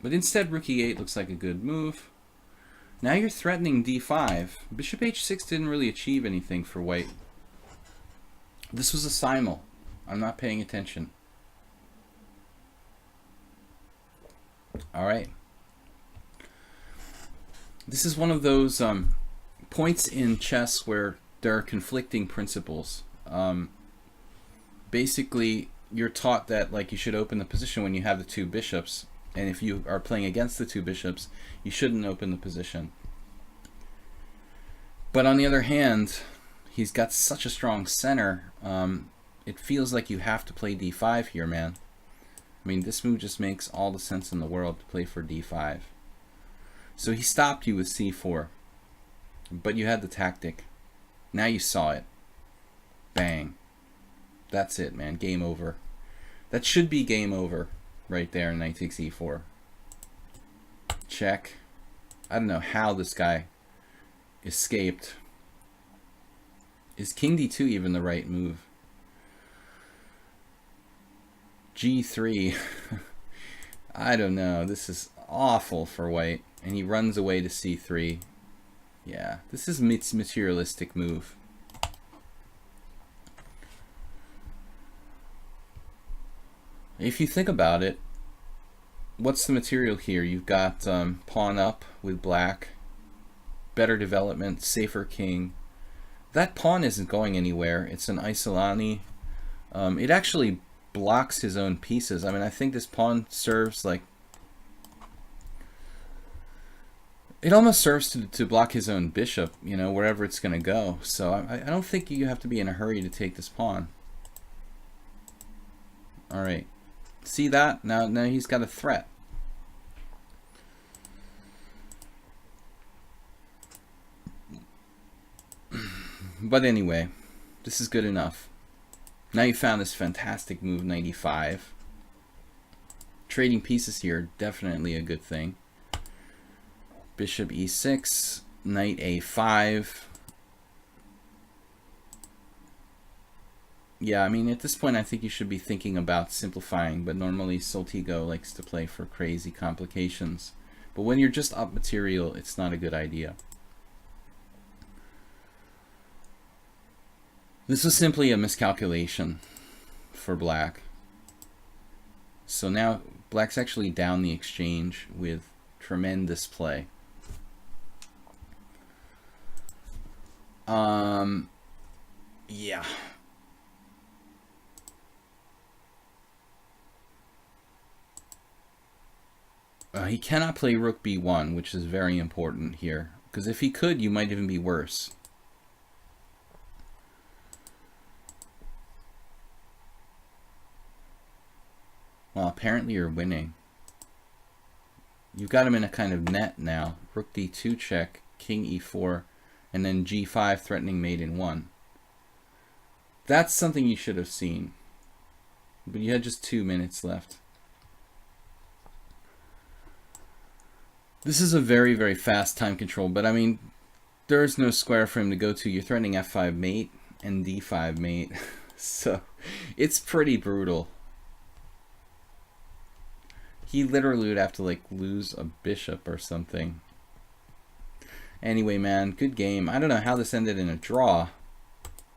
instead rook e8 looks like a good move. Now you're threatening d5. Bishop h6 didn't really achieve anything for white. This was a simul. I'm not paying attention. Alright. This is one of those points in chess where there are conflicting principles. Basically, you're taught that like you should open the position when you have the two bishops, and if you are playing against the two bishops, you shouldn't open the position. But on the other hand, he's got such a strong center, it feels like you have to play d5 here, man. I mean, this move just makes all the sense in the world to play for d5. So he stopped you with c4, but you had the tactic. Now you saw it. Bang. That's it, man. Game over. That should be game over right there. Knight takes e4. Check. I don't know how this guy escaped. Is king d2 even the right move? g3. I don't know. This is awful for white. And he runs away to c3. Yeah, this is materialistic move. If you think about it, what's the material here? You've got pawn up with black, better development, safer king. That pawn isn't going anywhere. It's an Isolani. It actually blocks his own pieces. I mean, I think this pawn serves like... It almost serves to block his own bishop, wherever it's going to go. So I don't think you have to be in a hurry to take this pawn. All right. See that? Now he's got a threat. But anyway, this is good enough. Now you found this fantastic move, 95. Trading pieces here, definitely a good thing. Bishop e6, knight a5. Yeah, I mean, at this point I think you should be thinking about simplifying, but normally Soltigo likes to play for crazy complications. But when you're just up material, it's not a good idea. This was simply a miscalculation for black. So now black's actually down the exchange with tremendous play. Yeah. He cannot play rook b1, which is very important here. Because if he could, you might even be worse. Well, apparently you're winning. You've got him in a kind of net now. Rook d2 check, king e4, and then g5 threatening mate in 1. That's something you should have seen. But you had just 2 minutes left. This is a very, very fast time control, but I mean, There's no square for him to go to. You're threatening f5 mate and d5 mate. So it's pretty brutal. He literally would have to like lose a bishop or something. Anyway, man, good game. I don't know how this ended in a draw.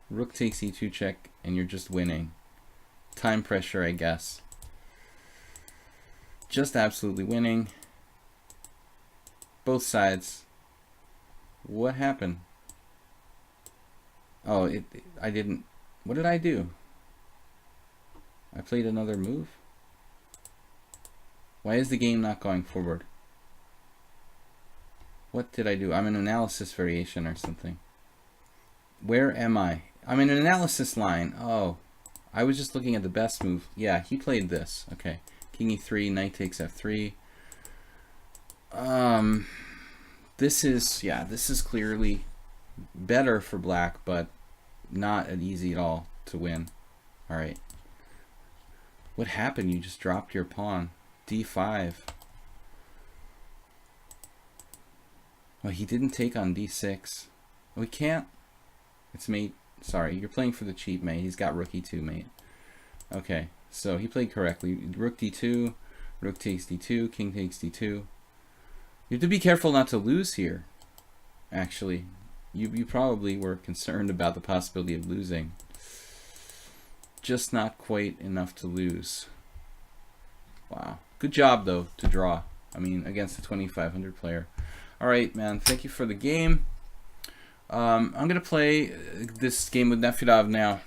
Rook takes e2 check, and you're just winning. Time pressure, I guess. Just absolutely winning. Both sides. What happened? Oh, I didn't. What did I do? I played another move? Why is the game not going forward? What did I do? I'm in analysis variation or something. Where am I? I'm in an analysis line. Oh, I was just looking at the best move. Yeah, he played this. Okay. King e3, knight takes f3. This is clearly better for black, but not easy at all to win. All right. What happened? You just dropped your pawn. d5. Well, he didn't take on d6. We can't. It's mate. Sorry, you're playing for the cheap mate. He's got rook e2 mate. Okay, so he played correctly. Rook d2, rook takes d2, king takes d2. You have to be careful not to lose here. Actually, you probably were concerned about the possibility of losing. Just not quite enough to lose. Wow. Good job, though, to draw. I mean, against a 2500 player. All right, man. Thank you for the game. I'm going to play this game with Nefedov now.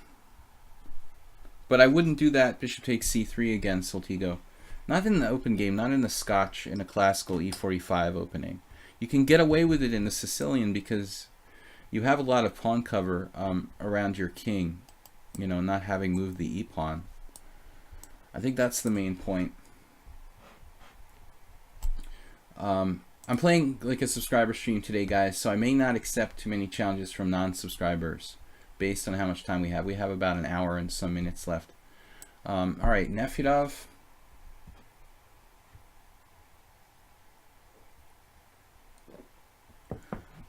But I wouldn't do that bishop takes c3 again, Soltigo. Not in the open game, not in the Scotch, in a classical e45 opening. You can get away with it in the Sicilian because you have a lot of pawn cover around your king. You know, not having moved the e-pawn. I think that's the main point. I'm playing like a subscriber stream today, guys, so I may not accept too many challenges from non-subscribers based on how much time we have. We have about an hour and some minutes left. All right, Nefedov.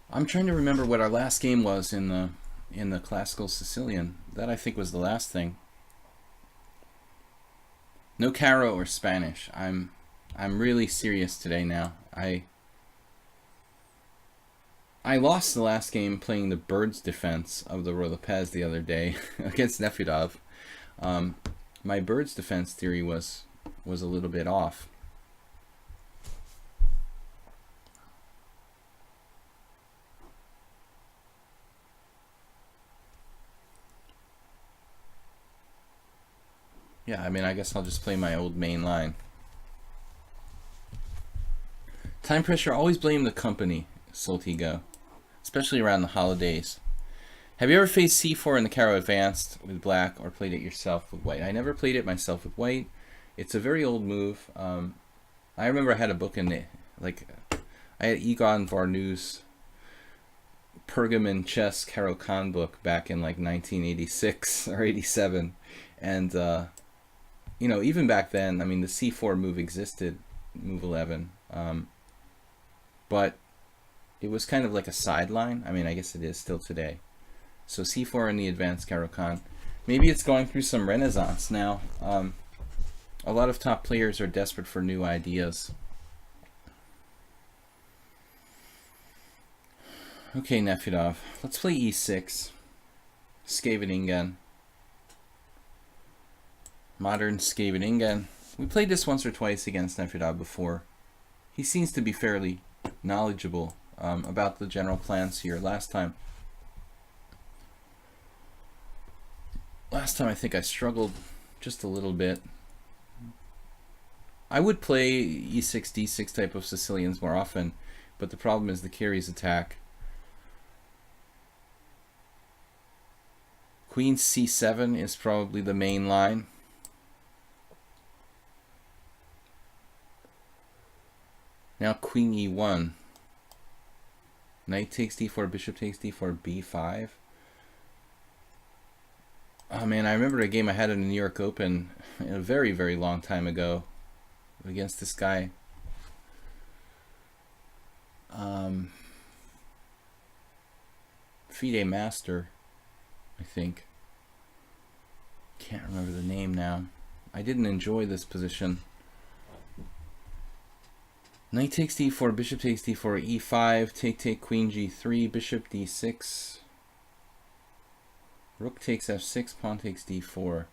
I'm trying to remember what our last game was in the classical Sicilian. That I think was the last thing. No Caro or Spanish. I'm really serious today now. I lost the last game playing the Bird's Defense of the Roy Lopez the other day against Nefedov. My Bird's Defense theory was a little bit off. Yeah, I mean, I guess I'll just play my old main line. Time pressure, always blame the company, Soltigo. Especially around the holidays. Have you ever faced c4 in the Caro Advanced with black or played it yourself with white? I never played it myself with white. It's a very old move. I remember I had a book in it. Like, I had Egon Varnou's Pergamon Chess Caro Kann book back in like 1986 or 87. And, you know, even back then, I mean, the c4 move existed, move 11. But it was kind of like a sideline. I mean, I guess it is still today. So c4 in the advanced Caro Kann. Maybe it's going through some renaissance now. A lot of top players are desperate for new ideas. Okay, Nefedov. Let's play e6. Scheveningen. Modern Scheveningen. We played this once or twice against Nefedov before. He seems to be fairly knowledgeable about the general plans here. Last time I think I struggled just a little bit. I would play e6, d6 type of Sicilians more often, but the problem is the carries attack. Queen c7 is probably the main line. Now queen e1. Knight takes d4, bishop takes d4, b5. Oh man, I remember a game I had in the New York Open a very, very long time ago against this guy. FIDE Master, I think. Can't remember the name now. I didn't enjoy this position. Knight takes d4, bishop takes d4, e5, take, queen g3, bishop d6. Rook takes f6, pawn takes d4.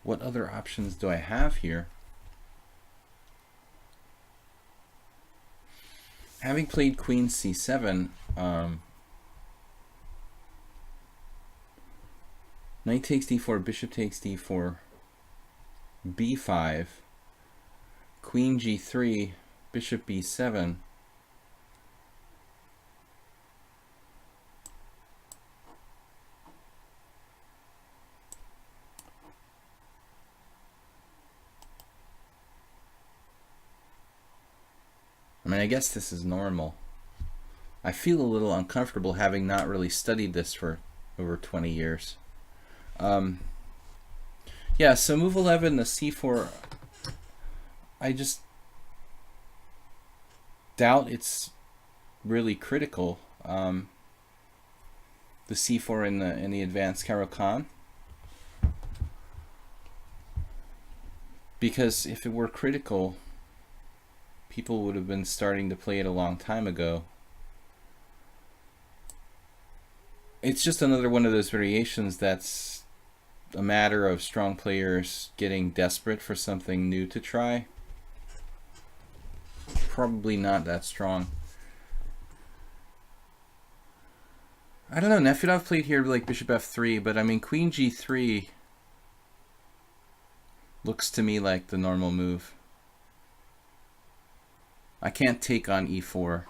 What other options do I have here? Having played queen c7, knight takes d4, bishop takes d4, b5, queen g3, bishop b7. I mean, I guess this is normal. I feel a little uncomfortable having not really studied this for over 20 years. Yeah, so move 11, the c4, I just doubt it's really critical. The c4 in the advanced Caro-Kann. Because if it were critical, people would have been starting to play it a long time ago. It's just another one of those variations that's a matter of strong players getting desperate for something new to try. Probably not that strong. I don't know, Nefedov played here like bishop f3, but I mean queen g3 looks to me like the normal move. I can't take on e4.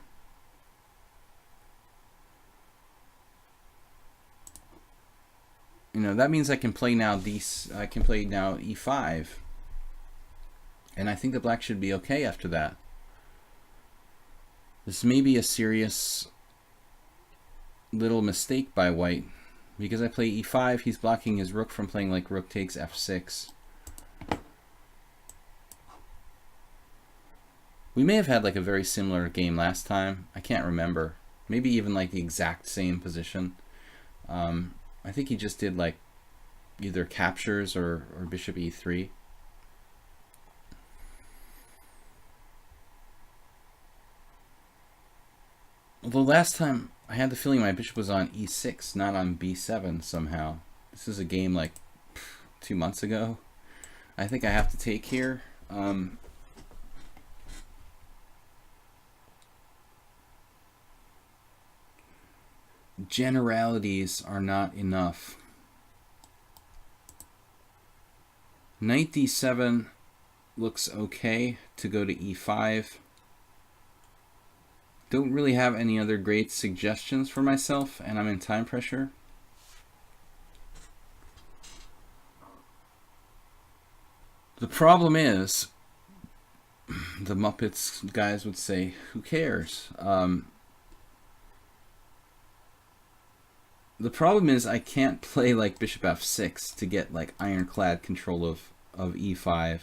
You know, that means I can play now e5. And I think the black should be okay after that. This may be a serious little mistake by white. Because I play e5, he's blocking his rook from playing like rook takes f6. We may have had like a very similar game last time. I can't remember. Maybe even like the exact same position. I think he just did like either captures or bishop e3. Although last time I had the feeling my bishop was on e6, not on b7 somehow. This is a game like 2 months ago. I think I have to take here. Generalities are not enough. Knight d7 looks okay to go to e5. Don't really have any other great suggestions for myself, and I'm in time pressure. The problem is, the Muppets guys would say, who cares? The problem is I can't play like bishop f6 to get like ironclad control of e5.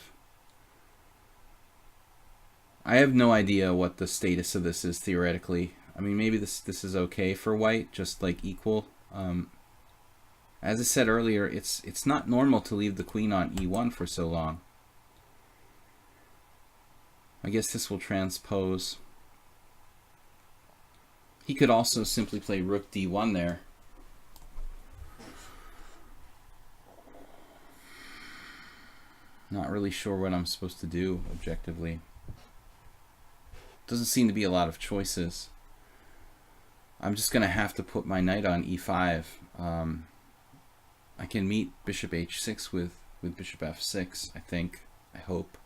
I have no idea what the status of this is theoretically. I mean, maybe this is okay for white, just like equal. As I said earlier, it's not normal to leave the queen on e1 for so long. I guess this will transpose. He could also simply play rook d1 there. Not really sure what I'm supposed to do objectively. Doesn't seem to be a lot of choices. I'm just going to have to put my knight on e5. I can meet bishop h6 with bishop f6, I think. I hope.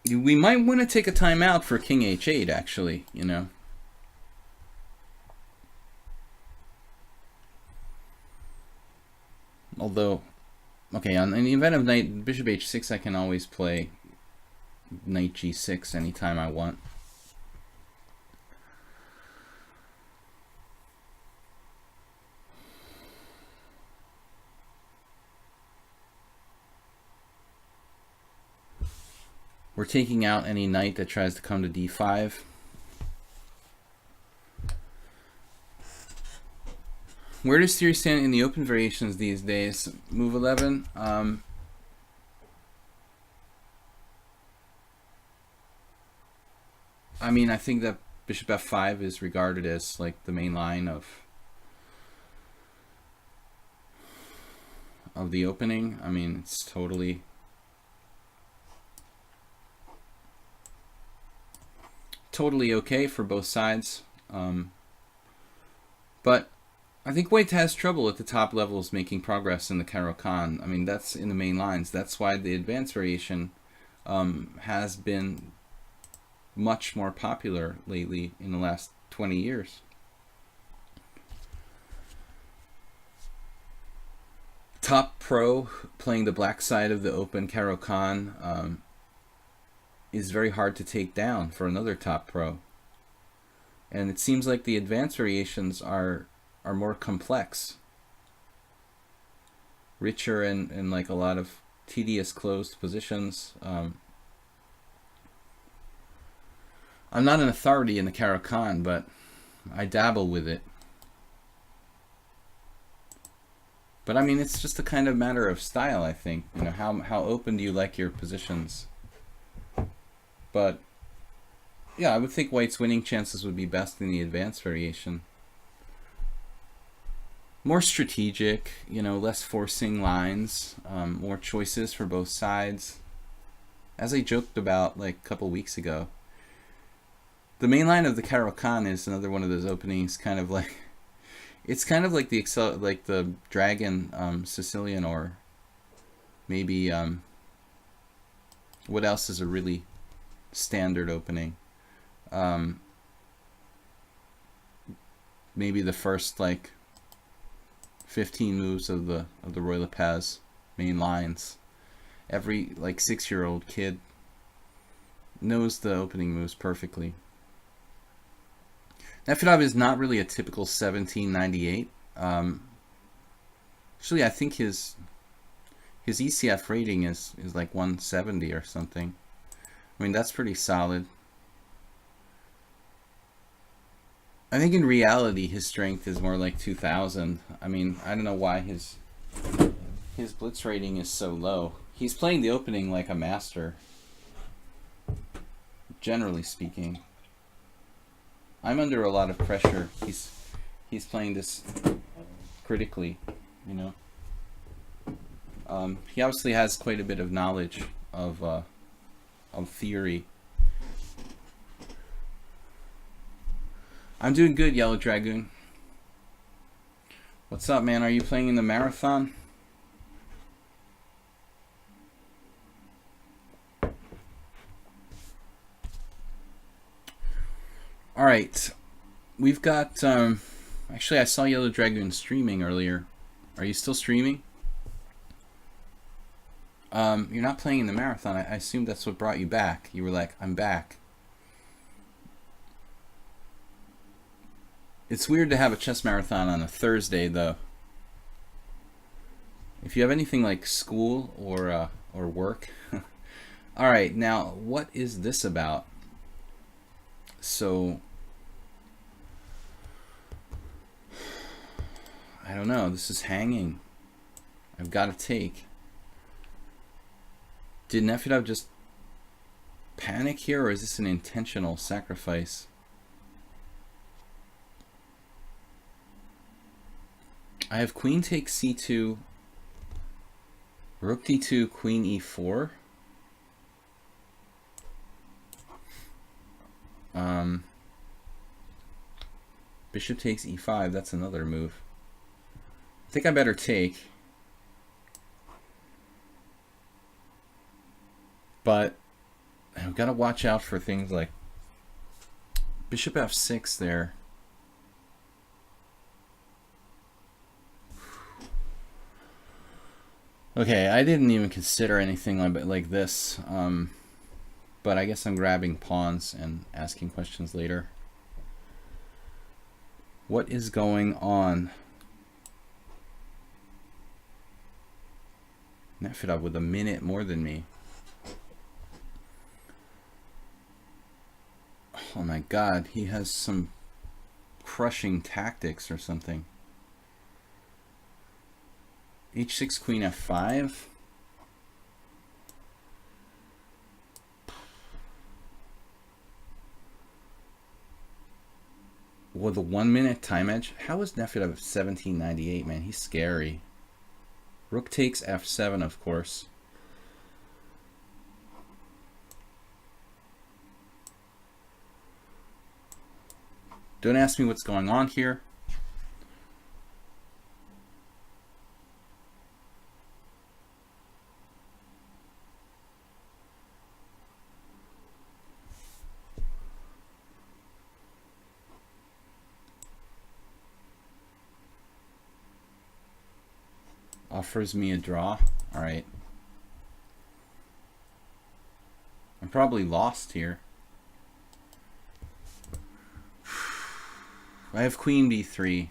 We might want to take a timeout for king h8, actually, you know. Although Okay, in the event of knight bishop h6, I can always play knight g6 anytime I want. We're taking out any knight that tries to come to d5. Where does theory stand in the open variations these days? Move 11. I mean, I think that bishop f5 is regarded as like the main line of the opening. I mean, it's totally okay for both sides. But I think White has trouble at the top levels making progress in the Caro-Kann. I mean, that's in the main lines. That's why the advanced variation has been much more popular lately in the last 20 years. Top pro playing the black side of the open Caro-Kann is very hard to take down for another top pro. And it seems like the advanced variations are more complex, richer in like a lot of tedious closed positions. I'm not an authority in the Caro-Kann, but I dabble with it. But I mean, it's just a kind of matter of style, I think. You know, how open do you like your positions? But yeah, I would think White's winning chances would be best in the advanced variation. More strategic, you know, less forcing lines, more choices for both sides. As I joked about like a couple weeks ago, the main line of the Caro-Kann is another one of those openings, kind of like, it's kind of like the Dragon Sicilian, or maybe what else is a really standard opening? Maybe the first like 15 moves of the Roy Lopez main lines. Every like 6-year-old kid knows the opening moves perfectly. Nefedov is not really a typical 1798. Actually, I think his ECF rating is like 170 or something. I mean, that's pretty solid. I think in reality his strength is more like 2000. I mean, I don't know why his blitz rating is so low. He's playing the opening like a master, generally speaking. I'm under a lot of pressure. He's playing this critically, you know. He obviously has quite a bit of knowledge of theory. I'm doing good, Yellow Dragoon. What's up, man? Are you playing in the marathon? All right, we've got. Actually, I saw Yellow Dragoon streaming earlier. Are you still streaming? You're not playing in the marathon. I assumed that's what brought you back. You were like, I'm back. It's weird to have a chess marathon on a Thursday, though. If you have anything like school or work. All right, now what is this about? So I don't know. This is hanging. I've got to take. Did Nefedov just panic here, or is this an intentional sacrifice? I have queen takes c2, rook d2, queen e4. Bishop takes e5. That's another move. I think I better take. But I've got to watch out for things like bishop f6 there. Okay, I didn't even consider anything like this, but I guess I'm grabbing pawns and asking questions later. What is going on? Nefedov with a minute more than me. Oh my god, he has some crushing tactics or something. H6 queen f5. With a 1 minute time edge. How is Nefedov 1798, man? He's scary. Rook takes f7, of course. Don't ask me what's going on here. Offers me a draw. All right. I'm probably lost here. I have queen b3.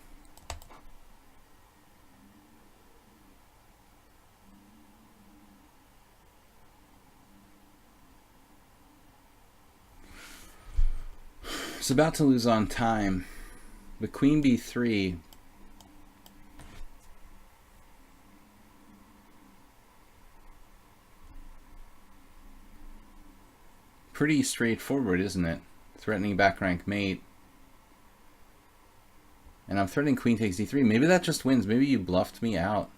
It's about to lose on time. But queen b3. Pretty straightforward, isn't it? Threatening back rank mate. And I'm threatening queen takes d3. Maybe that just wins. Maybe you bluffed me out.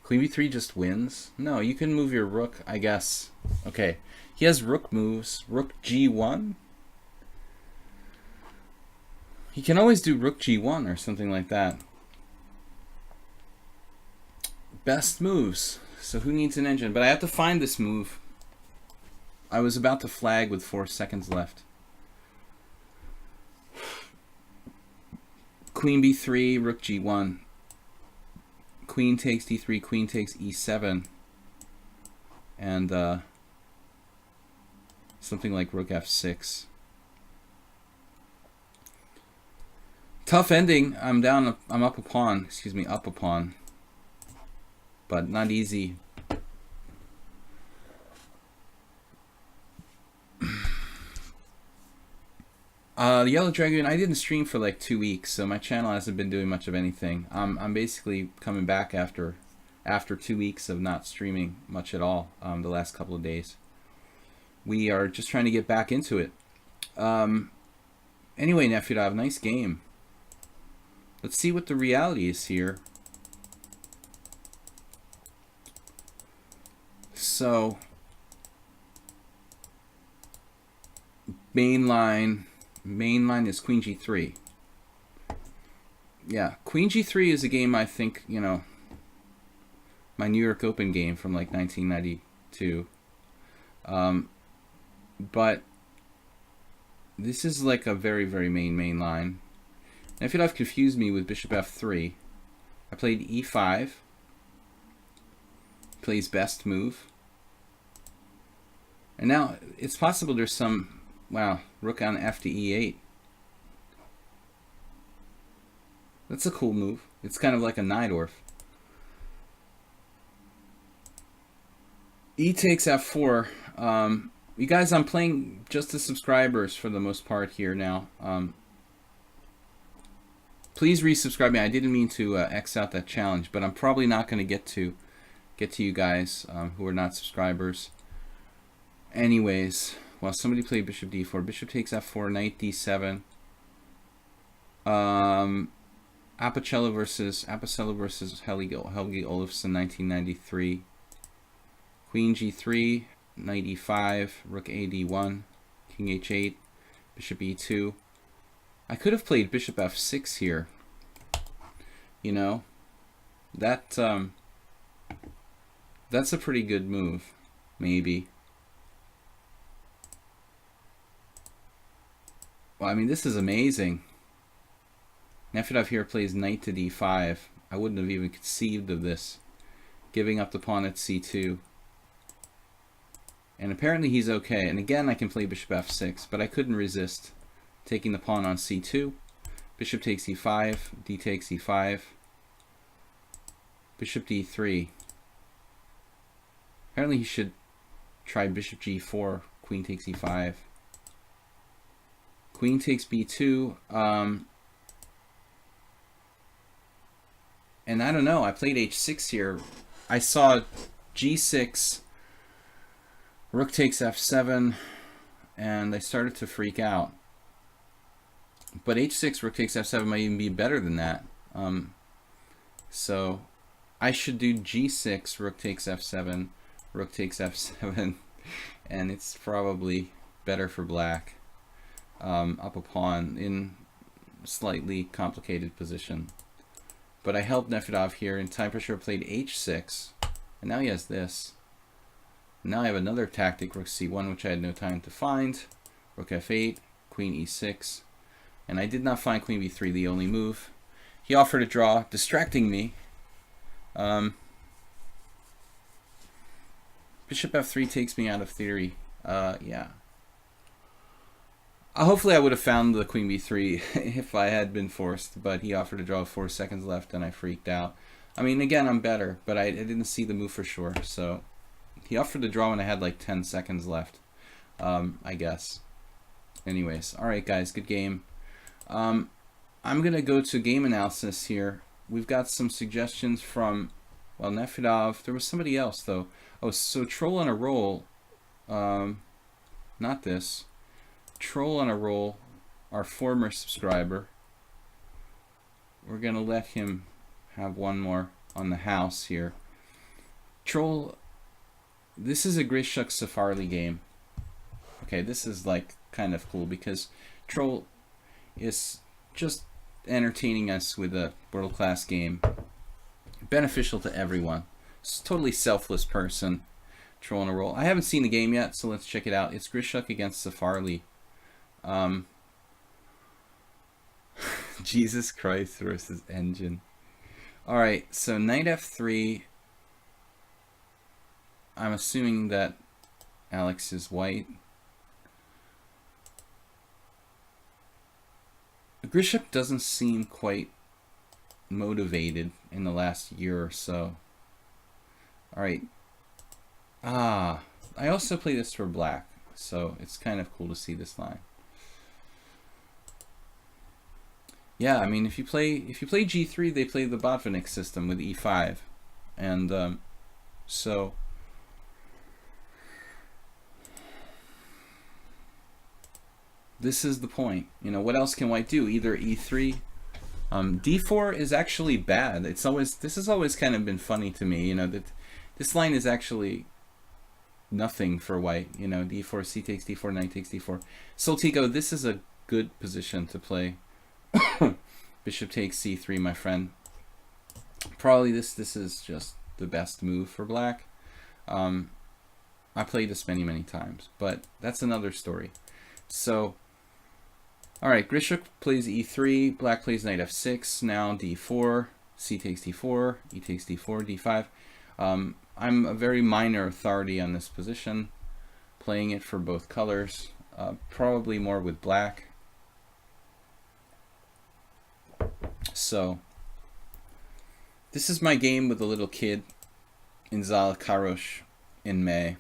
Queen b3 just wins? No, you can move your rook, I guess. Okay. He has rook moves. Rook g1? He can always do rook g1 or something like that. Best moves. So who needs an engine? But I have to find this move. I was about to flag with 4 seconds left. Queen b3, rook g1. Queen takes d3, queen takes e7. And something like rook f6. Tough ending. I'm up a pawn. Excuse me, up a pawn. But not easy. The Yellow Dragoon, I didn't stream for like 2 weeks, so my channel hasn't been doing much of anything. I'm basically coming back after 2 weeks of not streaming much at all the last couple of days. We are just trying to get back into it. Anyway, Nefedov, nice game. Let's see what the reality is here. So, main line is queen g3. Yeah, queen g3 is a game I think, you know, my New York Open game from like 1992. But this is like a very, very main line. Nefedov confused me with bishop f3. I played e5. Plays best move. And now it's possible there's some, wow, rook on f to e8. That's a cool move. It's kind of like a Najdorf. E takes f4. You guys, I'm playing just the subscribers for the most part here now. Please resubscribe me. I didn't mean to X out that challenge, but I'm probably not going to get to you guys who are not subscribers. Anyways, well, somebody played bishop d4. Bishop takes f4, knight d7. Apicella versus Helge Olafsson, 1993. Queen g3, knight e5, rook a d1, king h8, bishop e2. I could have played bishop f6 here. You know, that's a pretty good move, maybe. Well, I mean, this is amazing. Nefedov here plays knight to d5. I wouldn't have even conceived of this. giving up the pawn at c2. And apparently he's okay. And again, I can play bishop f6, but I couldn't resist taking the pawn on c2. Bishop takes e5, d takes e5, bishop d3. Apparently he should try bishop g4, queen takes e5, queen takes b2. And I don't know, I played h6 here. I saw g6, rook takes f7, and I started to freak out. But h6, rook takes f7 might even be better than that. So I should do g6, rook takes f7, rook takes f7, and it's probably better for black. Up a pawn in slightly complicated position. But I helped Nefedov here, and Time Pressure played h6, and now he has this. Now I have another tactic, rook c1, which I had no time to find. Rook f8, queen e6, and I did not find queen b3, the only move. He offered a draw, distracting me. Bishop f3 takes me out of theory. Yeah. Hopefully I would have found the queen b3 if I had been forced, but he offered a draw with 4 seconds left, and I freaked out. I mean, again, I'm better, but I didn't see the move for sure, so he offered a draw when I had like 10 seconds left, I guess. Anyways, alright guys, good game. I'm going to go to game analysis here. We've got some suggestions from, well, Nefedov. There was somebody else, though. Oh, so Troll on a Roll, not this. Troll on a Roll, our former subscriber. We're going to let him have one more on the house here. Troll, this is a Grishuk Safarli game. Okay, this is like kind of cool because Troll is just entertaining us with a world-class game. Beneficial to everyone. It's a totally selfless person. Troll on a Roll. I haven't seen the game yet, so let's check it out. It's Grishuk against Safarli. Jesus Christ versus Engine. Alright, so knight f3. I'm assuming that Alex is white. Grishuk doesn't seem quite motivated in the last year or so. Alright. I also play this for black, so it's kind of cool to see this line. Yeah, I mean, if you play g3, they play the Botvinnik system with e5, and so this is the point. You know, what else can white do? Either e3, d4 is actually bad. It's always, this has always kind of been funny to me. You know, that this line is actually nothing for white. You know, d4, c takes d4, knight takes d4. Soltigo, this is a good position to play. Bishop takes c3, my friend. Probably this is just the best move for black. I played this many times, but that's another story. So, alright, Grishuk plays e3, black plays knight f6, now d4, c takes d4, e takes d4, d5. I'm a very minor authority on this position, playing it for both colors, probably more with black. So, this is my game with a little kid in Zalakarosh in May.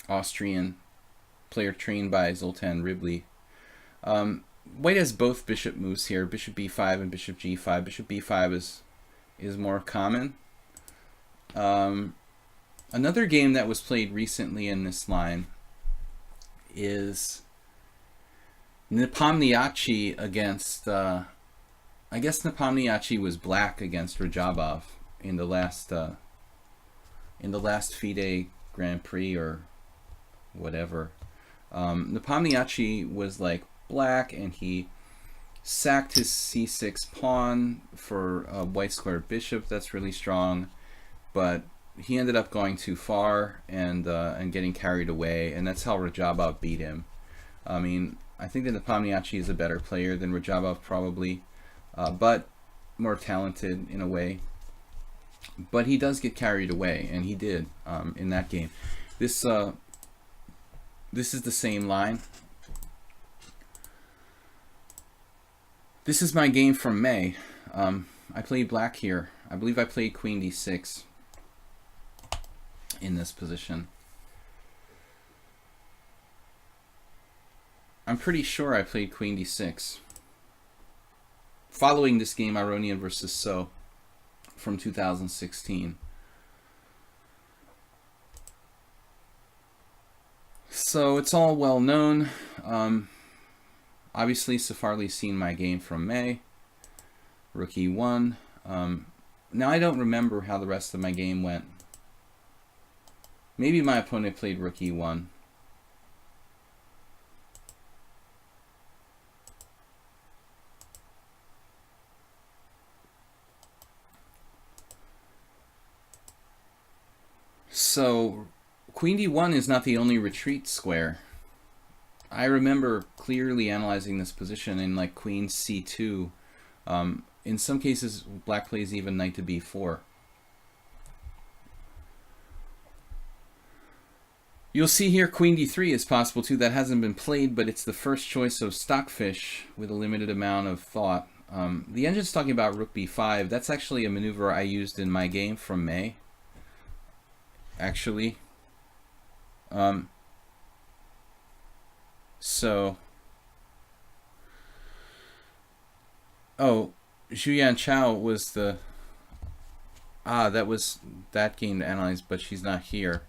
Austrian player trained by Zoltan Ribley. White has both bishop moves here, bishop b5 and bishop g5. Bishop b5 is more common. Another game that was played recently in this line is Nepomniachtchi against, I guess Nepomniachtchi was black against Rajabov in the last FIDE Grand Prix or whatever. Nepomniachtchi was like black, and he sacked his c6 pawn for a white square bishop. That's really strong, but he ended up going too far and getting carried away, and that's how Rajabov beat him. I mean, I think that Nepomniachtchi is a better player than Rajabov probably, but more talented in a way. But he does get carried away, and he did in that game. This is the same line. This is my game from May. I played black here. I believe I played queen d6 in this position. I'm pretty sure I played queen d6. Following this game, Ironian versus So from 2016. So it's all well known. Obviously, Safarli's seen my game from May. Rook e1. Now I don't remember how the rest of my game went. Maybe my opponent played rook e1. So queen d1 is not the only retreat square. I remember clearly analyzing this position in like queen c2. In some cases, black plays even knight to b4. You'll see here queen d3 is possible too. That hasn't been played, but it's the first choice of Stockfish with a limited amount of thought. The engine's talking about rook b5. That's actually a maneuver I used in my game from May. Actually. Oh, Zhuyan Chao was the... that was that game to analyze, but she's not here.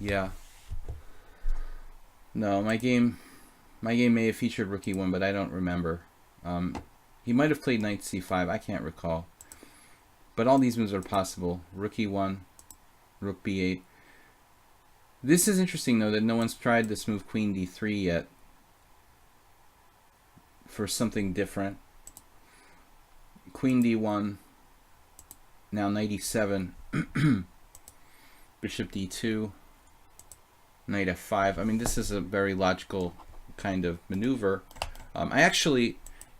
Yeah. No, my game may have featured rook e1, but I don't remember. He might have played knight c5, I can't recall. But all these moves are possible. Rook e1, rook b8. This is interesting, though, that no one's tried this move queen d3 yet for something different. Queen d1, now knight e7, bishop d2, knight f5. I mean, this is a very logical kind of maneuver.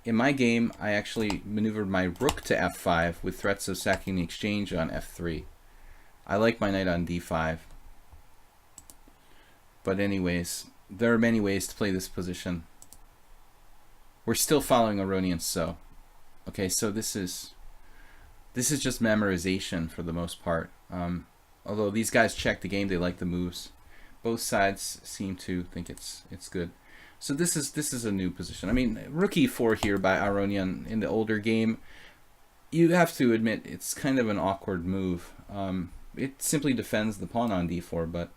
In my game, I actually maneuvered my rook to f5 with threats of sacking the exchange on f3. I like my knight on d5. But anyways, there are many ways to play this position. We're still following Ironian So. Okay, so this is just memorization for the most part. Although these guys check the game, they like the moves. Both sides seem to think it's good. So this is a new position. I mean, rook e4 here by Ironian in the older game. You have to admit it's kind of an awkward move. It simply defends the pawn on d4, but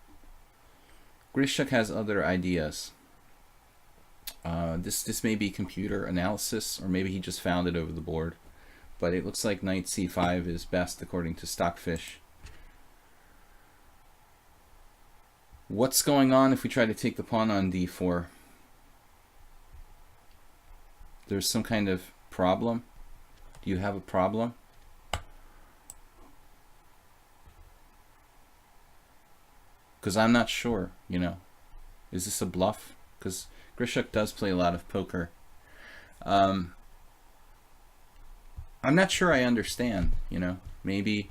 Grishuk has other ideas. This may be computer analysis, or maybe he just found it over the board. But it looks like knight c5 is best according to Stockfish. What's going on if we try to take the pawn on d4? There's some kind of problem. Do you have a problem? Because I'm not sure, you know. Is this a bluff? Because Grishuk does play a lot of poker. I'm not sure I understand, you know. Maybe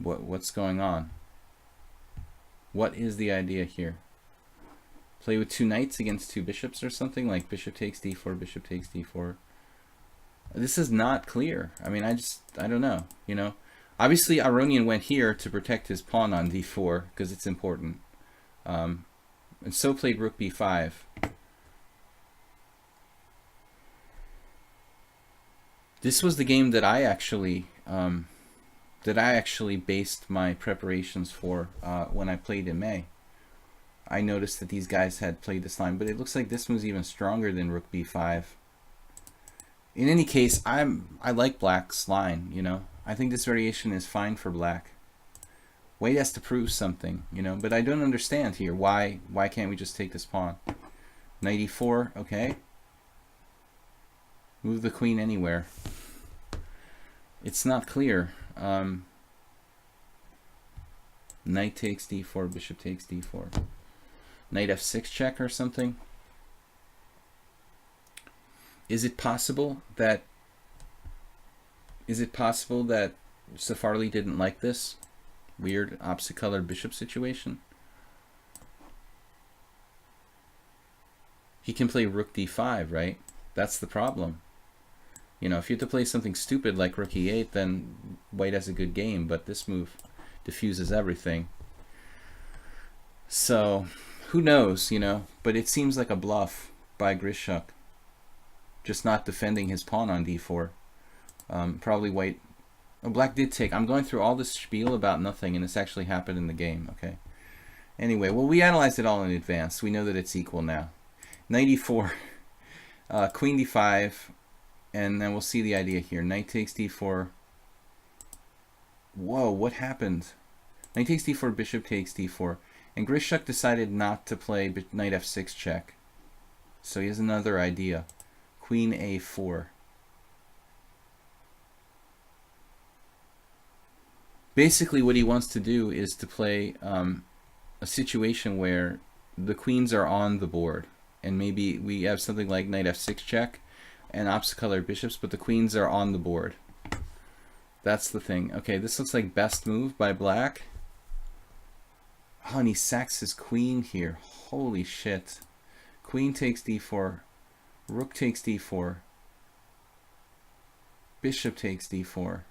what's going on? What is the idea here? Play with two knights against two bishops or something, like bishop takes d4, bishop takes d4. This is not clear. I mean, I don't know, you know. Obviously, Ironian went here to protect his pawn on d4 because it's important. And So played rook b5. This was the game that I actually based my preparations for when I played in May. I noticed that these guys had played this line, but it looks like this one's even stronger than rook b5. In any case, I like black's line, you know. I think this variation is fine for black. White has to prove something, you know, but I don't understand here. Why can't we just take this pawn? Knight e4, okay. Move the queen anywhere. It's not clear. Knight takes d4, bishop takes d4. Knight f6 check or something. Is it possible that Safarli didn't like this weird opposite colored bishop situation? He can play rook d5, right? That's the problem. You know, if you have to play something stupid like rook e8, then white has a good game, but this move diffuses everything. So, who knows, you know? But it seems like a bluff by Grishuk. Just not defending his pawn on d4. Probably white... Oh, black did take. I'm going through all this spiel about nothing, and this actually happened in the game, okay? Anyway, well, we analyzed it all in advance. We know that it's equal now. Knight e4, queen d5, and then we'll see the idea here. Knight takes d4. Whoa, what happened? Knight takes d4, bishop takes d4. And Grishuk decided not to play knight f6 check. So he has another idea. Queen a4. Basically what he wants to do is to play a situation where the queens are on the board. And maybe we have something like knight f6 check and opposite colored bishops, but the queens are on the board. That's the thing. Okay, this looks like best move by black. Oh, and he sacks his queen here. Holy shit. Queen takes d4. Rook takes d4. Bishop takes d4.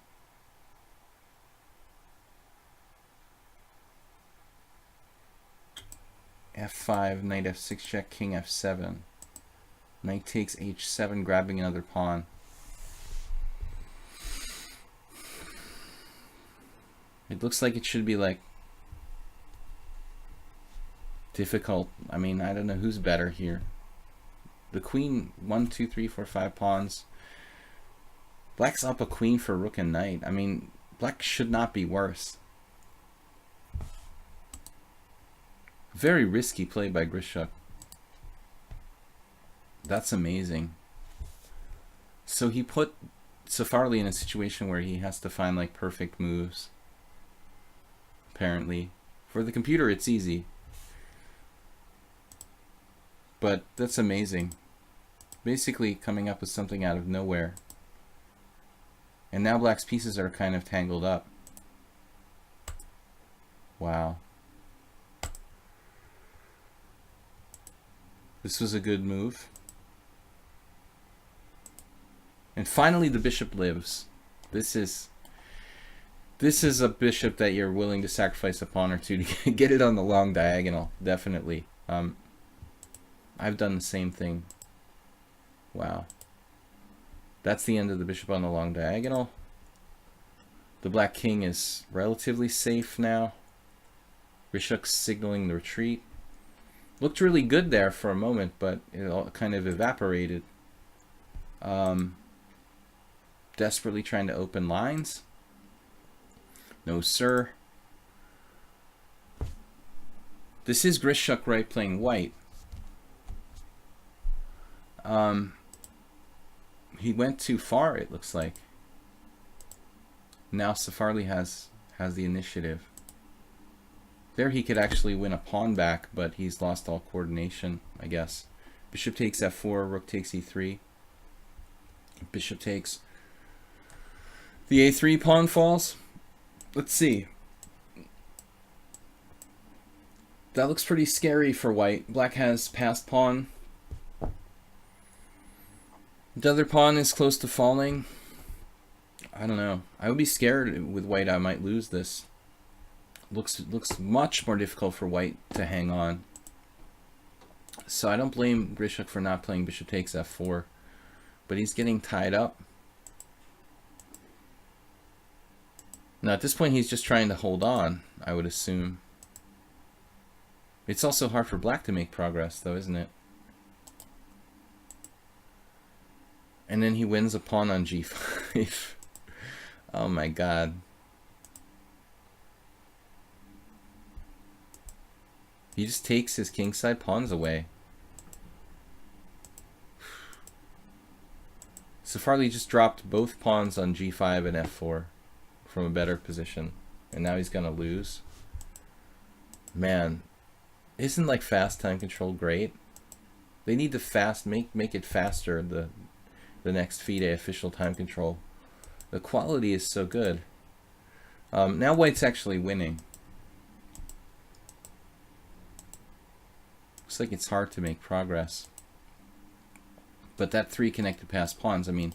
f5, knight f6 check, king f7. Knight takes h7, grabbing another pawn. It looks like it should be like difficult. I mean, I don't know who's better here. The queen, 1, 2, 3, 4, 5 pawns. Black's up a queen for rook and knight. I mean, black should not be worse. Very risky play by Grishuk. That's amazing. So he put Safarli in a situation where he has to find like perfect moves. Apparently. For the computer it's easy. But that's amazing. Basically coming up with something out of nowhere. And now black's pieces are kind of tangled up. Wow. This was a good move. And finally the bishop lives. This is a bishop that you're willing to sacrifice a pawn or two to get it on the long diagonal, definitely. I've done the same thing. Wow. That's the end of the bishop on the long diagonal. The black king is relatively safe now. Grishuk's signaling the retreat. Looked really good there for a moment, but it all kind of evaporated. Desperately trying to open lines. No, sir. This is Grishuk right playing white. He went too far, it looks like. Now Safarli has the initiative. There he could actually win a pawn back, but he's lost all coordination, I guess. Bishop takes f4, rook takes e3. Bishop takes. The a3 pawn falls. Let's see. That looks pretty scary for white. Black has passed pawn. The other pawn is close to falling. I don't know. I would be scared with white I might lose this. Looks much more difficult for white to hang on. So I don't blame Grishuk for not playing bishop takes f4. But he's getting tied up. Now at this point he's just trying to hold on, I would assume. It's also hard for black to make progress though, isn't it? And then he wins a pawn on g5. Oh my god. He just takes his kingside pawns away. Safarli just dropped both pawns on g5 and f4 from a better position. And now he's gonna lose. Man, isn't like fast time control great? They need to make it faster. the next FIDE official time control. The quality is so good. Now white's actually winning. Looks like it's hard to make progress. But that 3 connected pass pawns, I mean,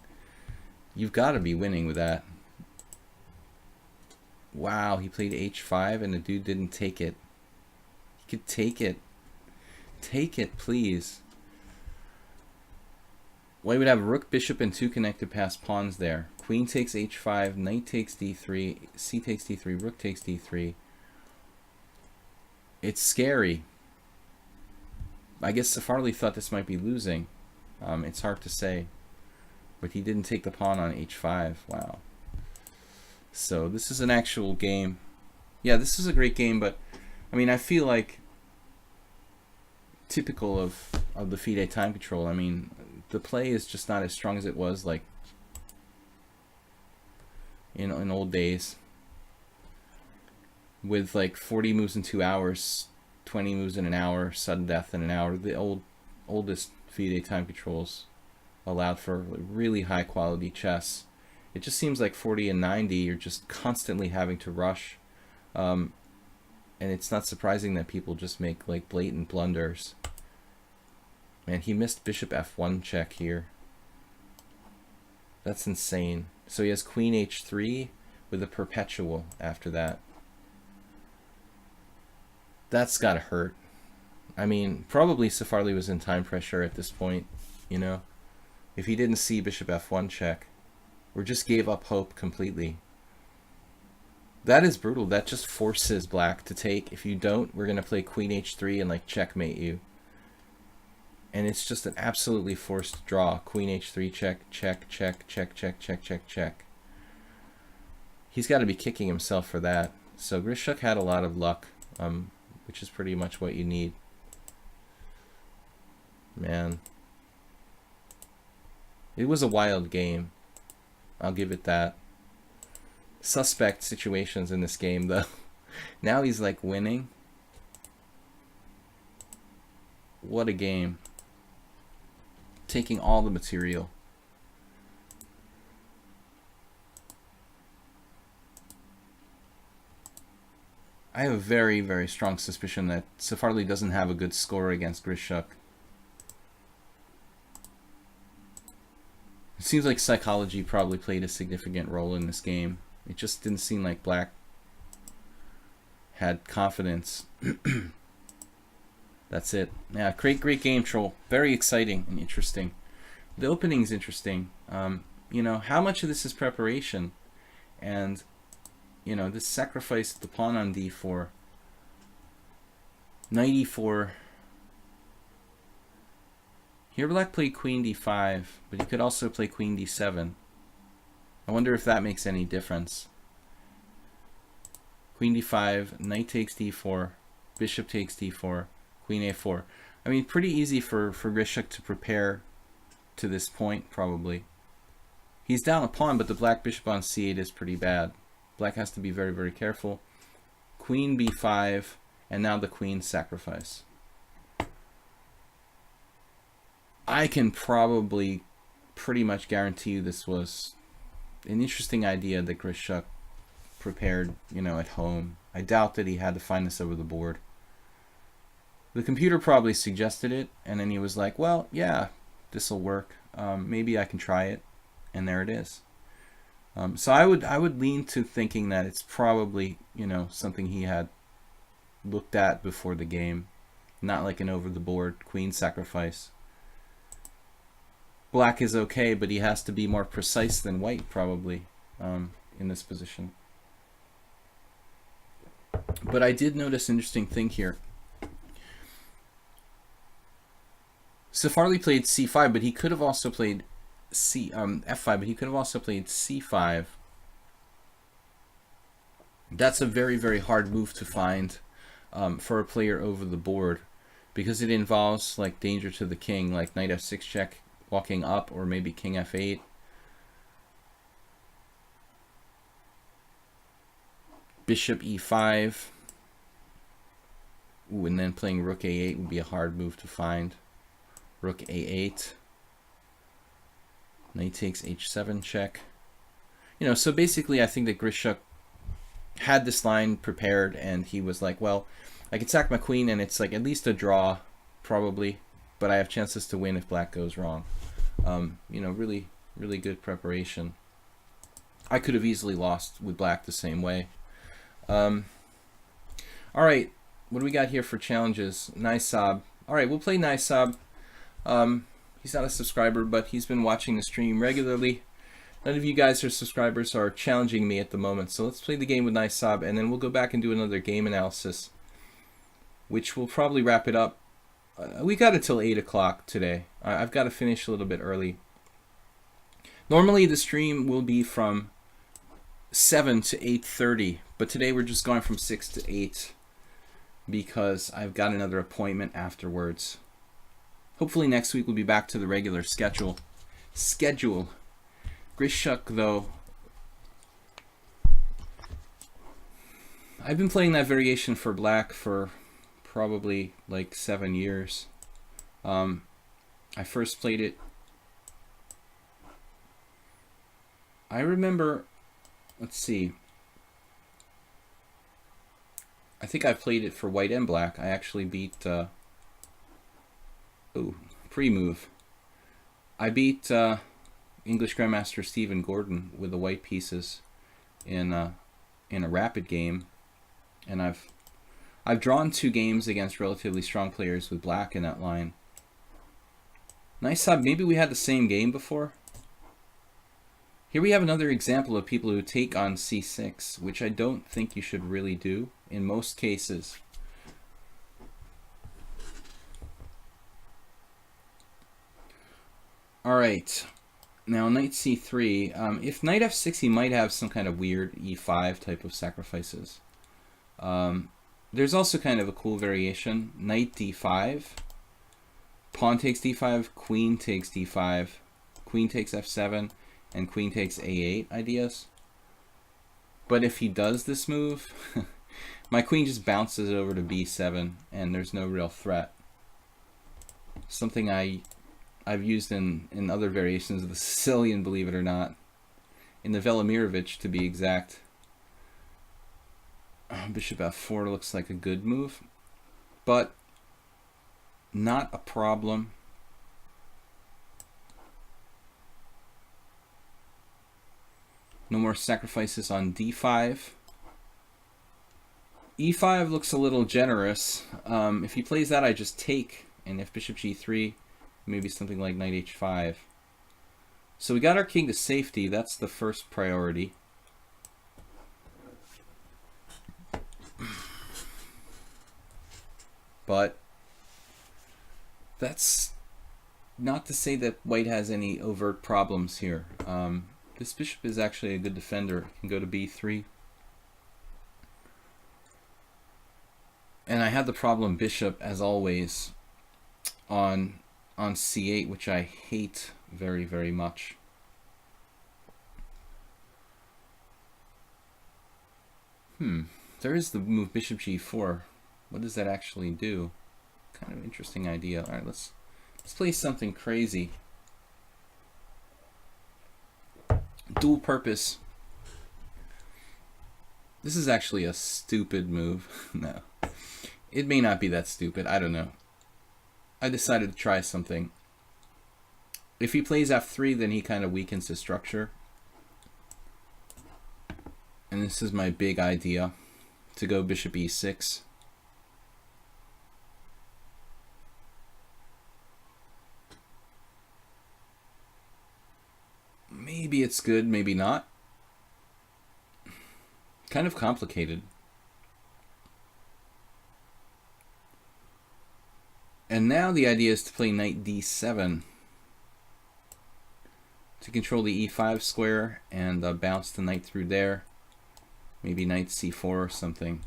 you've got to be winning with that. Wow, he played h5 and the dude didn't take it. He could take it. Take it, please. White would have rook, bishop, and 2 connected pass pawns there. Queen takes h5, knight takes d3, c takes d3, rook takes d3. It's scary. I guess Safarli thought this might be losing. It's hard to say. But he didn't take the pawn on h5. Wow. So this is an actual game. Yeah, this is a great game, but I mean, I feel like typical of the FIDE time control. I mean, the play is just not as strong as it was like in old days, with like 40 moves in 2 hours, 20 moves in an hour, sudden death in an hour. The oldest FIDE time controls allowed for really high quality chess. It just seems like 40 and 90, you're just constantly having to rush, and it's not surprising that people just make like blatant blunders. Man, he missed bishop f1 check here. That's insane. So he has queen h3 with a perpetual after that. That's gotta hurt. I mean, probably Safarli was in time pressure at this point, you know? If he didn't see bishop f1 check, or just gave up hope completely. That is brutal. That just forces black to take. If you don't, we're gonna play queen h3 and like checkmate you. And it's just an absolutely forced draw. Queen h3 check, check, check, check, check, check, check, check. He's got to be kicking himself for that. So Grishuk had a lot of luck, which is pretty much what you need. Man. It was a wild game. I'll give it that. Suspect situations in this game, though. Now he's like winning. What a game. Taking all the material. I have a very, very strong suspicion that Safarli doesn't have a good score against Grishuk. It seems like psychology probably played a significant role in this game. It just didn't seem like black had confidence. That's it. Yeah, great game, Troll. Very exciting and interesting. The opening's interesting. You know, how much of this is preparation? And, you know, this sacrifice the pawn on d4. Knight e4. Here black played queen d5, but he could also play queen d7. I wonder if that makes any difference. Queen d5, knight takes d4, bishop takes d4. Queen a4. I mean, pretty easy for Grishuk to prepare to this point, probably. He's down a pawn, but the black bishop on c8 is pretty bad. Black has to be very, very careful. Queen b5, and now the queen sacrifice. I can probably pretty much guarantee you this was an interesting idea that Grishuk prepared, you know, at home. I doubt that he had to find this over the board. The computer probably suggested it, and then he was like, well, yeah, this'll work. Maybe I can try it. And there it is. So I would lean to thinking that it's probably, you know, something he had looked at before the game. Not like an over-the-board queen sacrifice. Black is okay, but he has to be more precise than white, probably, in this position. But I did notice an interesting thing here. Safarli played c5, but he could have also played f5, but he could have also played c5. That's a very, very hard move to find for a player over the board, because it involves like danger to the king, like knight f6 check, walking up, or maybe king f8. Bishop e5. Ooh, and then playing rook a8 would be a hard move to find. Rook a8. Knight takes h7 check. You know, so basically I think that Grishuk had this line prepared, and he was like, well, I can sack my queen, and it's like at least a draw, probably, but I have chances to win if black goes wrong. You know, really, really good preparation. I could have easily lost with black the same way. All right, what do we got here for challenges? Nisab. All right, we'll play Nisab. He's not a subscriber, but he's been watching the stream regularly. None of you guys who are subscribers are challenging me at the moment, so let's play the game with Nisab, and then we'll go back and do another game analysis, which will probably wrap it up. We got until 8 o'clock today. I've got to finish a little bit early. Normally the stream will be from 7 to 8:30, but today we're just going from 6 to 8 because I've got another appointment afterwards. Hopefully next week we'll be back to the regular schedule. Grishuk, though, I've been playing that variation for black for probably like 7 years. I first played it, I remember, let's see, I think I played it for white and black. I actually beat, pre-move. I beat English Grandmaster Stephen Gordon with the white pieces in a rapid game, and I've drawn 2 games against relatively strong players with black in that line. Nice sub. Maybe we had the same game before. Here we have another example of people who take on c6, which I don't think you should really do in most cases. Alright, now knight c3. If knight f6, he might have some kind of weird e5 type of sacrifices. There's also kind of a cool variation. Knight d5, pawn takes d5, queen takes d5, queen takes f7, and queen takes a8 ideas. But if he does this move, my queen just bounces over to b7, and there's no real threat. Something I've used in other variations of the Sicilian, believe it or not. In the Velimirovich, to be exact. Bishop f4 looks like a good move, but not a problem. No more sacrifices on d5. e5 looks a little generous. If he plays that, I just take, and if bishop g3, maybe something like knight h5. So we got our king to safety. That's the first priority. But that's not to say that white has any overt problems here. This bishop is actually a good defender. It can go to b3. And I had the problem bishop, as always, on c8, which I hate very, very much. There is the move bishop g4. What does that actually do? Kind of interesting idea. All right, let's play something crazy. Dual purpose. This is actually a stupid move. No, it may not be that stupid. I don't know. I decided to try something. If he plays f3, then he kind of weakens his structure. And this is my big idea, to go bishop e6. Maybe it's good, maybe not. Kind of complicated. And now the idea is to play knight d7 to control the e5 square and bounce the knight through there. Maybe knight c4 or something.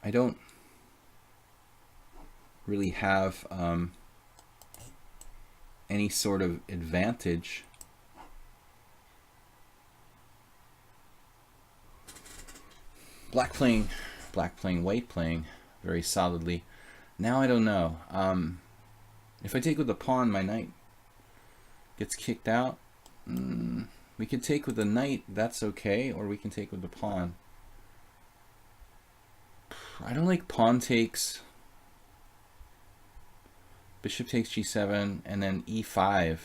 I don't really have any sort of advantage. Black playing, white playing very solidly. Now I don't know. If I take with the pawn, my knight gets kicked out. We can take with the knight, that's okay, or we can take with the pawn. I don't like pawn takes. Bishop takes g7, and then e5.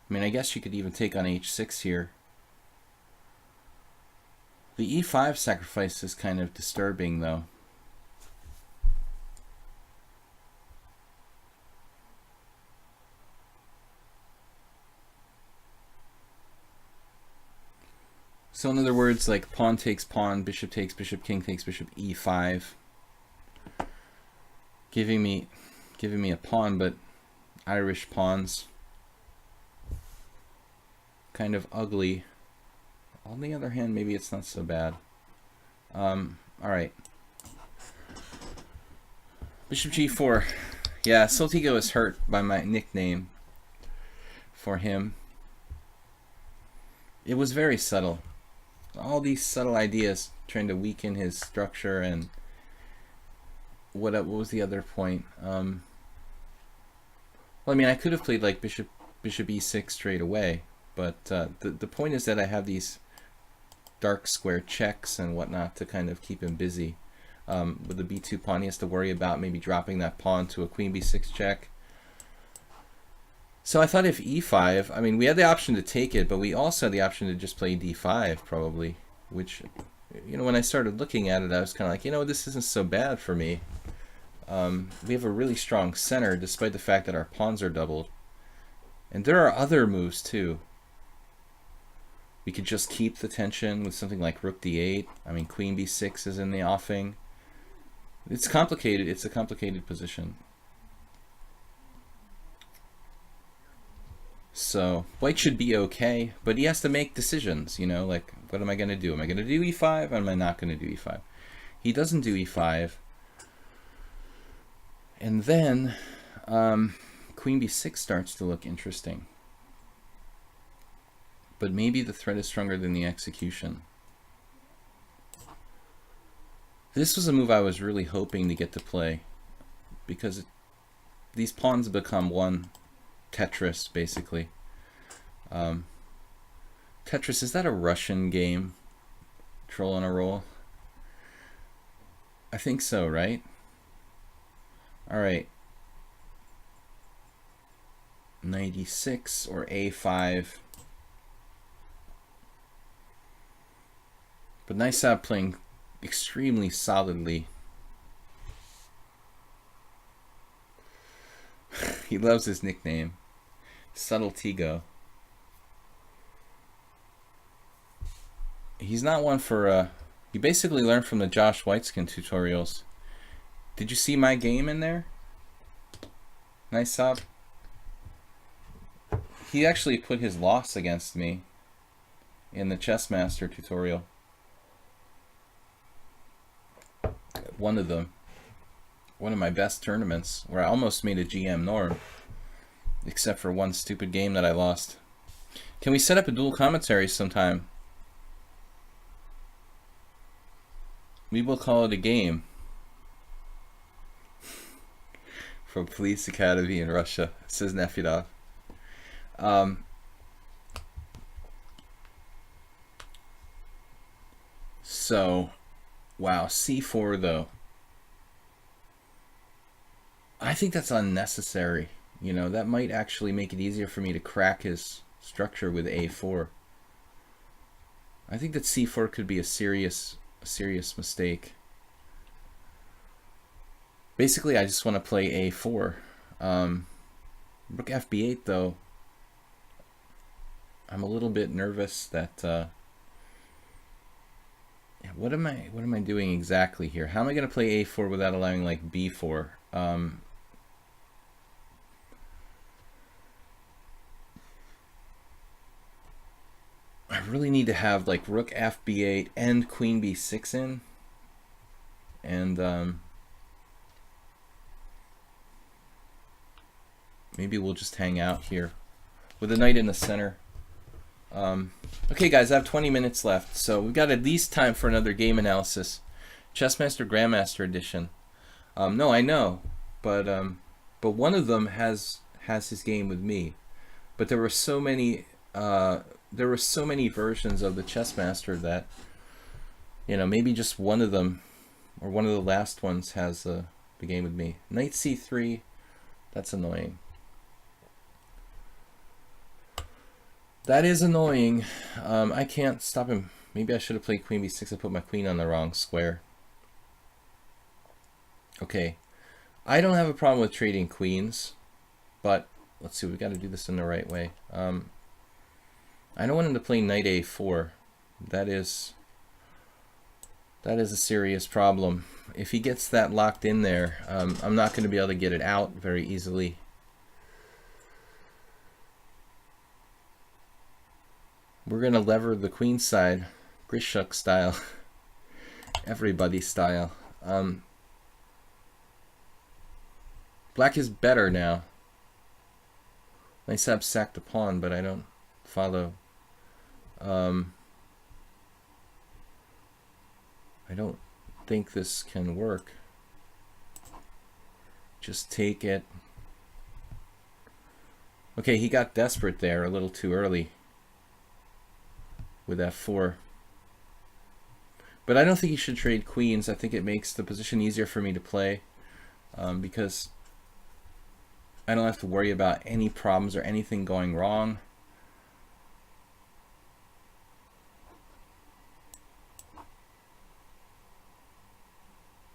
I mean, I guess you could even take on h6 here. The e5 sacrifice is kind of disturbing, though. So in other words, like pawn takes pawn, bishop takes bishop, king takes bishop, e5, giving me a pawn, but Irish pawns, kind of ugly. On the other hand, maybe it's not so bad. All right, bishop g4. Yeah, Soltigo is hurt by my nickname for him. It was very subtle. All these subtle ideas trying to weaken his structure, and what was the other point? Well, I mean, I could have played like bishop e6 straight away, but the point is that I have these dark square checks and whatnot to kind of keep him busy. With the b2 pawn, he has to worry about maybe dropping that pawn to a queen b6 check. So I thought if e5, I mean, we had the option to take it, but we also had the option to just play d5 probably, which, you know, when I started looking at it, I was kind of like, you know, this isn't so bad for me. We have a really strong center despite the fact that our pawns are doubled. And there are other moves too. We could just keep the tension with something like rook d8. I mean, queen b6 is in the offing. It's complicated. It's a complicated position. So white should be okay, but he has to make decisions, you know, like, what am I going to do? Am I going to do e5 or am I not going to do e5? He doesn't do e5. And then queen b6 starts to look interesting. But maybe the threat is stronger than the execution. This was a move I was really hoping to get to play, because these pawns become one Tetris, basically. Tetris, is that a Russian game? Troll on a Roll? I think so, right? Alright. 96 or a5. But nice out playing extremely solidly. He loves his nickname. Subtle Tigo. He's not one for, he basically learned from the Josh Whiteskin tutorials. Did you see my game in there? Nice sub. He actually put his loss against me in the Chessmaster tutorial. One of them. One of my best tournaments, where I almost made a GM norm, except for one stupid game that I lost. Can we set up a dual commentary sometime? We will call it a game. From Police Academy in Russia, says Nefidov. So, wow, c4 though. I think that's unnecessary. You know, that might actually make it easier for me to crack his structure with a4. I think that c4 could be a serious mistake. Basically, I just want to play a4. Rook fb8 though. I'm a little bit nervous that yeah, what am I doing exactly here? How am I going to play a4 without allowing like b4? I really need to have like rook fb8 and queen b6 in, and maybe we'll just hang out here with the knight in the center. Okay guys, I have 20 minutes left, so we've got at least time for another game analysis. Chessmaster Grandmaster Edition. No, I know, but one of them has his game with me. But there were so many versions of the Chessmaster that, you know, maybe just one of them, or one of the last ones, has the game with me. Knight c3, that's annoying. That is annoying. I can't stop him. Maybe I should have played queen b6 and put my queen on the wrong square. Okay, I don't have a problem with trading queens, but let's see, we got to do this in the right way. I don't want him to play knight a4. That is a serious problem. If he gets that locked in there, I'm not going to be able to get it out very easily. We're going to lever the queen side, Grishuk style, everybody style. Black is better now. Nice to have sacked a pawn, but I don't follow. I don't think this can work. Just take it. Okay, he got desperate there a little too early with f4. But I don't think he should trade queens. I think it makes the position easier for me to play, because I don't have to worry about any problems or anything going wrong.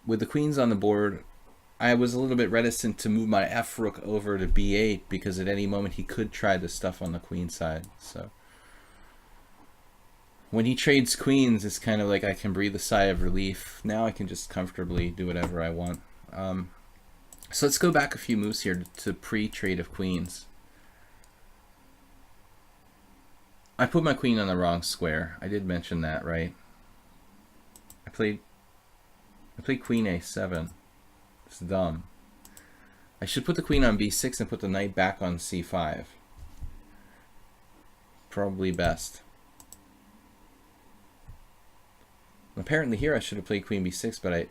With the queens on the board, I was a little bit reticent to move my f rook over to b8 because at any moment he could try the stuff on the queen side. So when he trades queens, it's kind of like I can breathe a sigh of relief. Now I can just comfortably do whatever I want. So let's go back a few moves here to pre-trade of queens. I put my queen on the wrong square. I did mention that, right? I played queen a7. It's dumb. I should put the queen on b6 and put the knight back on c5. Probably best. Apparently here I should have played queen b6, but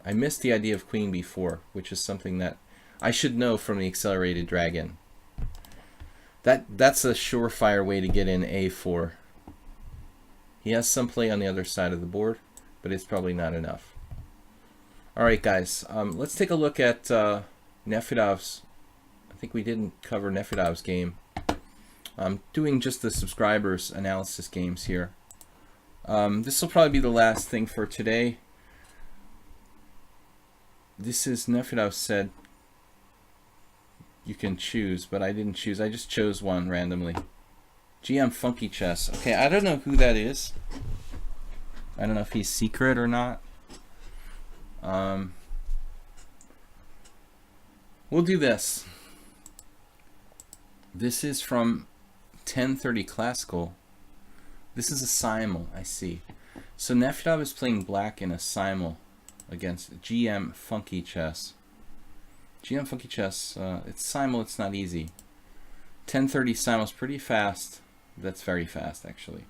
I missed the idea of queen b4, which is something that I should know from the accelerated dragon. That's a surefire way to get in a4. He has some play on the other side of the board, but it's probably not enough. Alright guys, let's take a look at Nefedov's. I think we didn't cover Nefedov's game. I'm doing just the subscribers analysis games here. This will probably be the last thing for today. This is Nefedov said you can choose, but I didn't choose. I just chose one randomly. GM Funky Chess. Okay, I don't know who that is. I don't know if he's secret or not. We'll do this. This is from 1030 Classical. This is a simul, I see. So Nefedov is playing black in a simul against GM Funky Chess. GM Funky Chess, it's simul, it's not easy. 1030 simul is pretty fast. That's very fast, actually.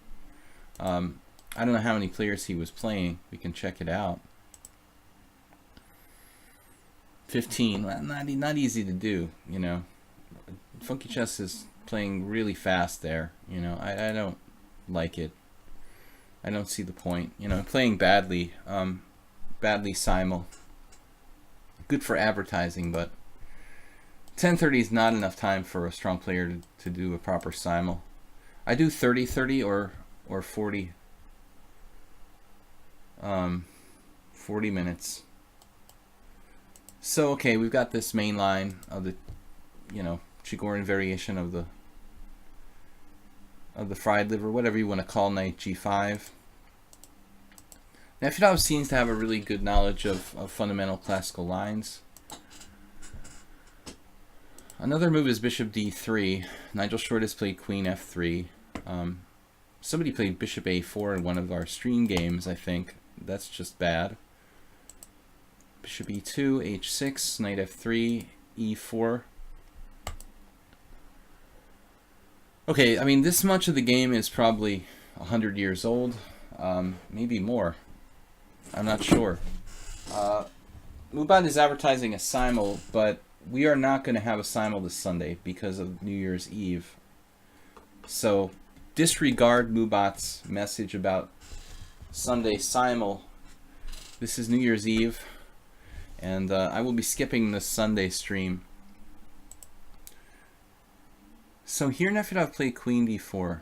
I don't know how many players he was playing. We can check it out. 15, not easy to do, you know. Funky Chess is playing really fast there, you know. I don't like it. I don't see the point, you know. Playing badly, badly simul. Good for advertising, but 1030 is not enough time for a strong player to do a proper simul. I do 30-30 or 40 minutes. So okay, we've got this main line of the, you know, Chigorin variation of the fried liver, whatever you want to call knight g5. Nefedov seems to have a really good knowledge of fundamental classical lines. Another move is bishop d3. Nigel Short has played queen f3. Somebody played bishop a4 in one of our stream games, I think. That's just bad. Bishop e2, h6, knight f3, e4. Okay, I mean, this much of the game is probably 100 years old, maybe more. I'm not sure. Mubat is advertising a simul, but we are not going to have a simul this Sunday because of New Year's Eve. So disregard Mubat's message about Sunday simul. This is New Year's Eve, and I will be skipping the Sunday stream. So here Nefedov played Queen d4.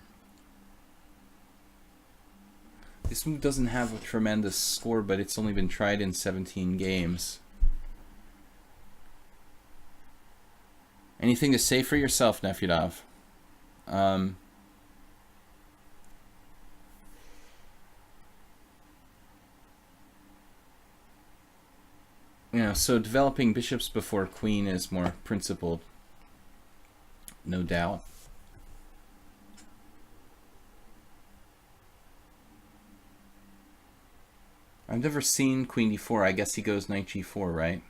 This move doesn't have a tremendous score, but it's only been tried in 17 games. Anything to say for yourself, Nefedov? You know, so developing bishops before queen is more principled, no doubt. I've never seen queen d4. I guess he goes knight g4, right?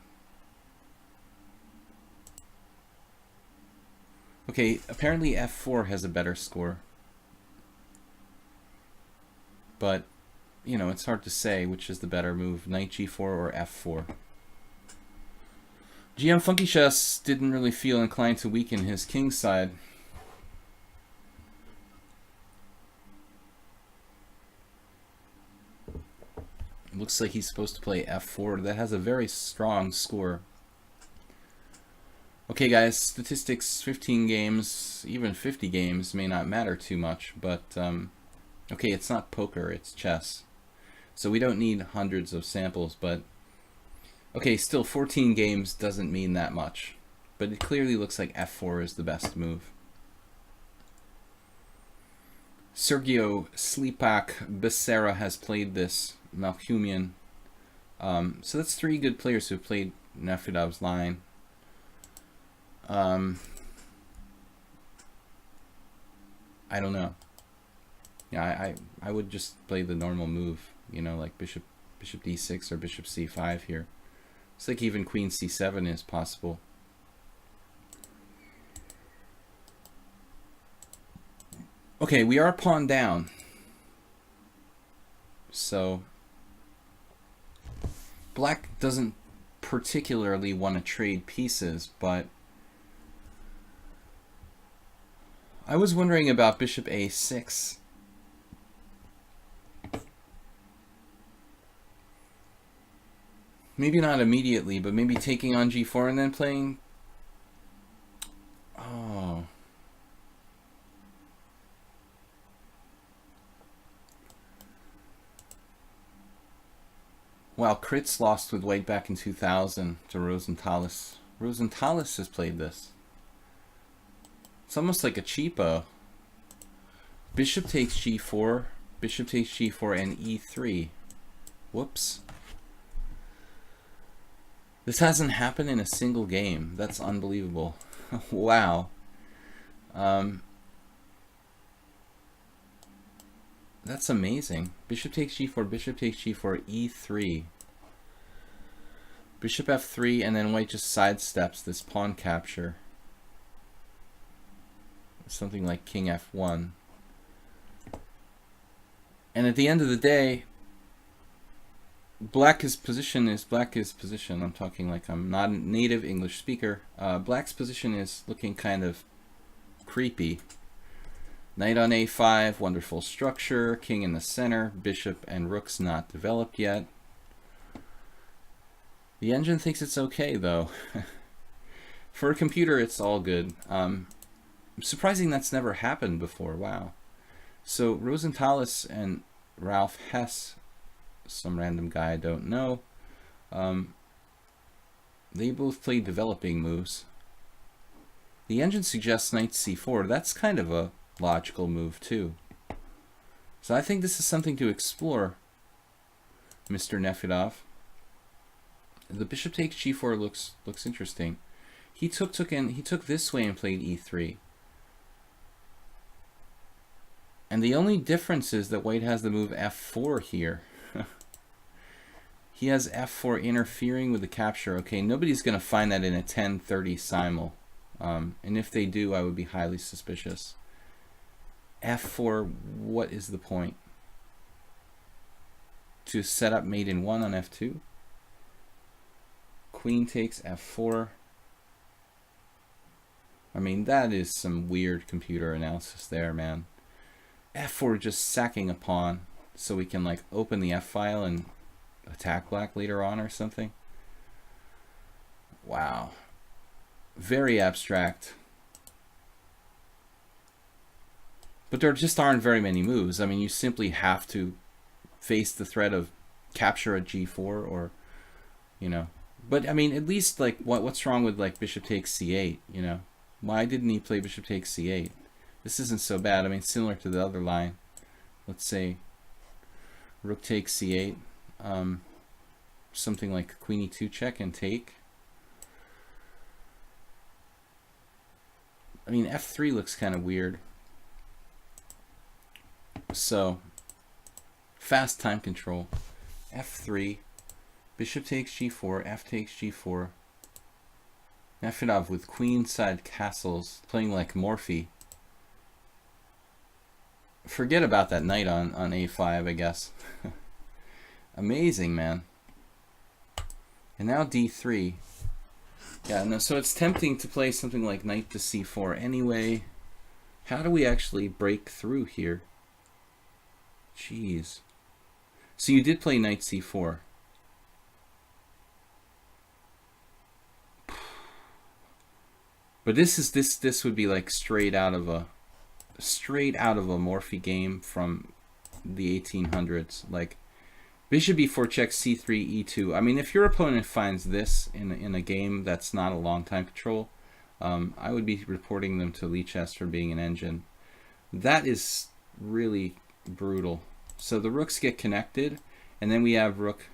Okay, apparently f4 has a better score. But, you know, it's hard to say which is the better move, knight g4 or f4. GM Funky Chess didn't really feel inclined to weaken his king side. Looks like he's supposed to play f4. That has a very strong score. Okay, guys, statistics, 15 games, even 50 games may not matter too much, but, okay, it's not poker, it's chess. So we don't need hundreds of samples, but, okay, still 14 games doesn't mean that much. But it clearly looks like f4 is the best move. Sergio Slipak Becerra has played this, Malkumian. So that's 3 good players who played Nefedov's line. I don't know. Yeah, I would just play the normal move, you know, like bishop d6 or bishop c5 here. It's like even queen c7 is possible. Okay, we are pawn down. So black doesn't particularly want to trade pieces, but I was wondering about bishop a6. Maybe not immediately, but maybe taking on g4 and then playing... Oh. Wow, Kritz lost with white back in 2000 to Rosenthalis. Rosenthalis has played this. It's almost like a cheapo. Bishop takes g4, bishop takes g4, and e3. Whoops. This hasn't happened in a single game. That's unbelievable. Wow. That's amazing. Bishop takes g4, bishop takes g4, e3. Bishop f3, and then white just sidesteps this pawn capture. Something like king f1. And at the end of the day, black's position is position. I'm talking like I'm not a native English speaker. Black's position is looking kind of creepy. Knight on a5, wonderful structure, king in the center, bishop and rook's not developed yet. The engine thinks it's okay though. For a computer, it's all good. Surprising that's never happened before, wow. So Rosenthalis and Ralph Hess, some random guy I don't know, they both played developing moves. The engine suggests knight c4. That's kind of a logical move too. So I think this is something to explore, Mr. Nefedov. The bishop takes g4 looks interesting. He took this way and played e3. And the only difference is that white has the move f4 here. He has f4 interfering with the capture. Okay, nobody's going to find that in a 10-30 simul. And if they do, I would be highly suspicious. f4, what is the point? To set up mate in 1 on f2? Queen takes f4. I mean, that is some weird computer analysis there, man. f4 just sacking a pawn so we can like open the f file and attack black later on or something. Wow. Very abstract. But there just aren't very many moves. I mean, you simply have to face the threat of capture at g4 or, you know. But I mean, at least like what's wrong with like bishop takes c8, you know? Why didn't he play bishop takes c8? This isn't so bad. I mean, similar to the other line. Let's say rook takes c8. Something like queen e2 check and take. I mean, f3 looks kind of weird. So, fast time control. f3, bishop takes g4, f takes g4. Nefedov with queenside castles, playing like Morphy. Forget about that knight on a5, I guess. Amazing, man. And now d3. Yeah, no, so it's tempting to play something like knight to c4 anyway. How do we actually break through here? Jeez. So you did play knight c4. But this would be like straight out of a Morphy game from the 1800s. Like bishop b4 checks c3 e2. I mean, if your opponent finds this in a game that's not a long time control, I would be reporting them to lichess for being an engine. That is really brutal. So the rooks get connected, and then we have rook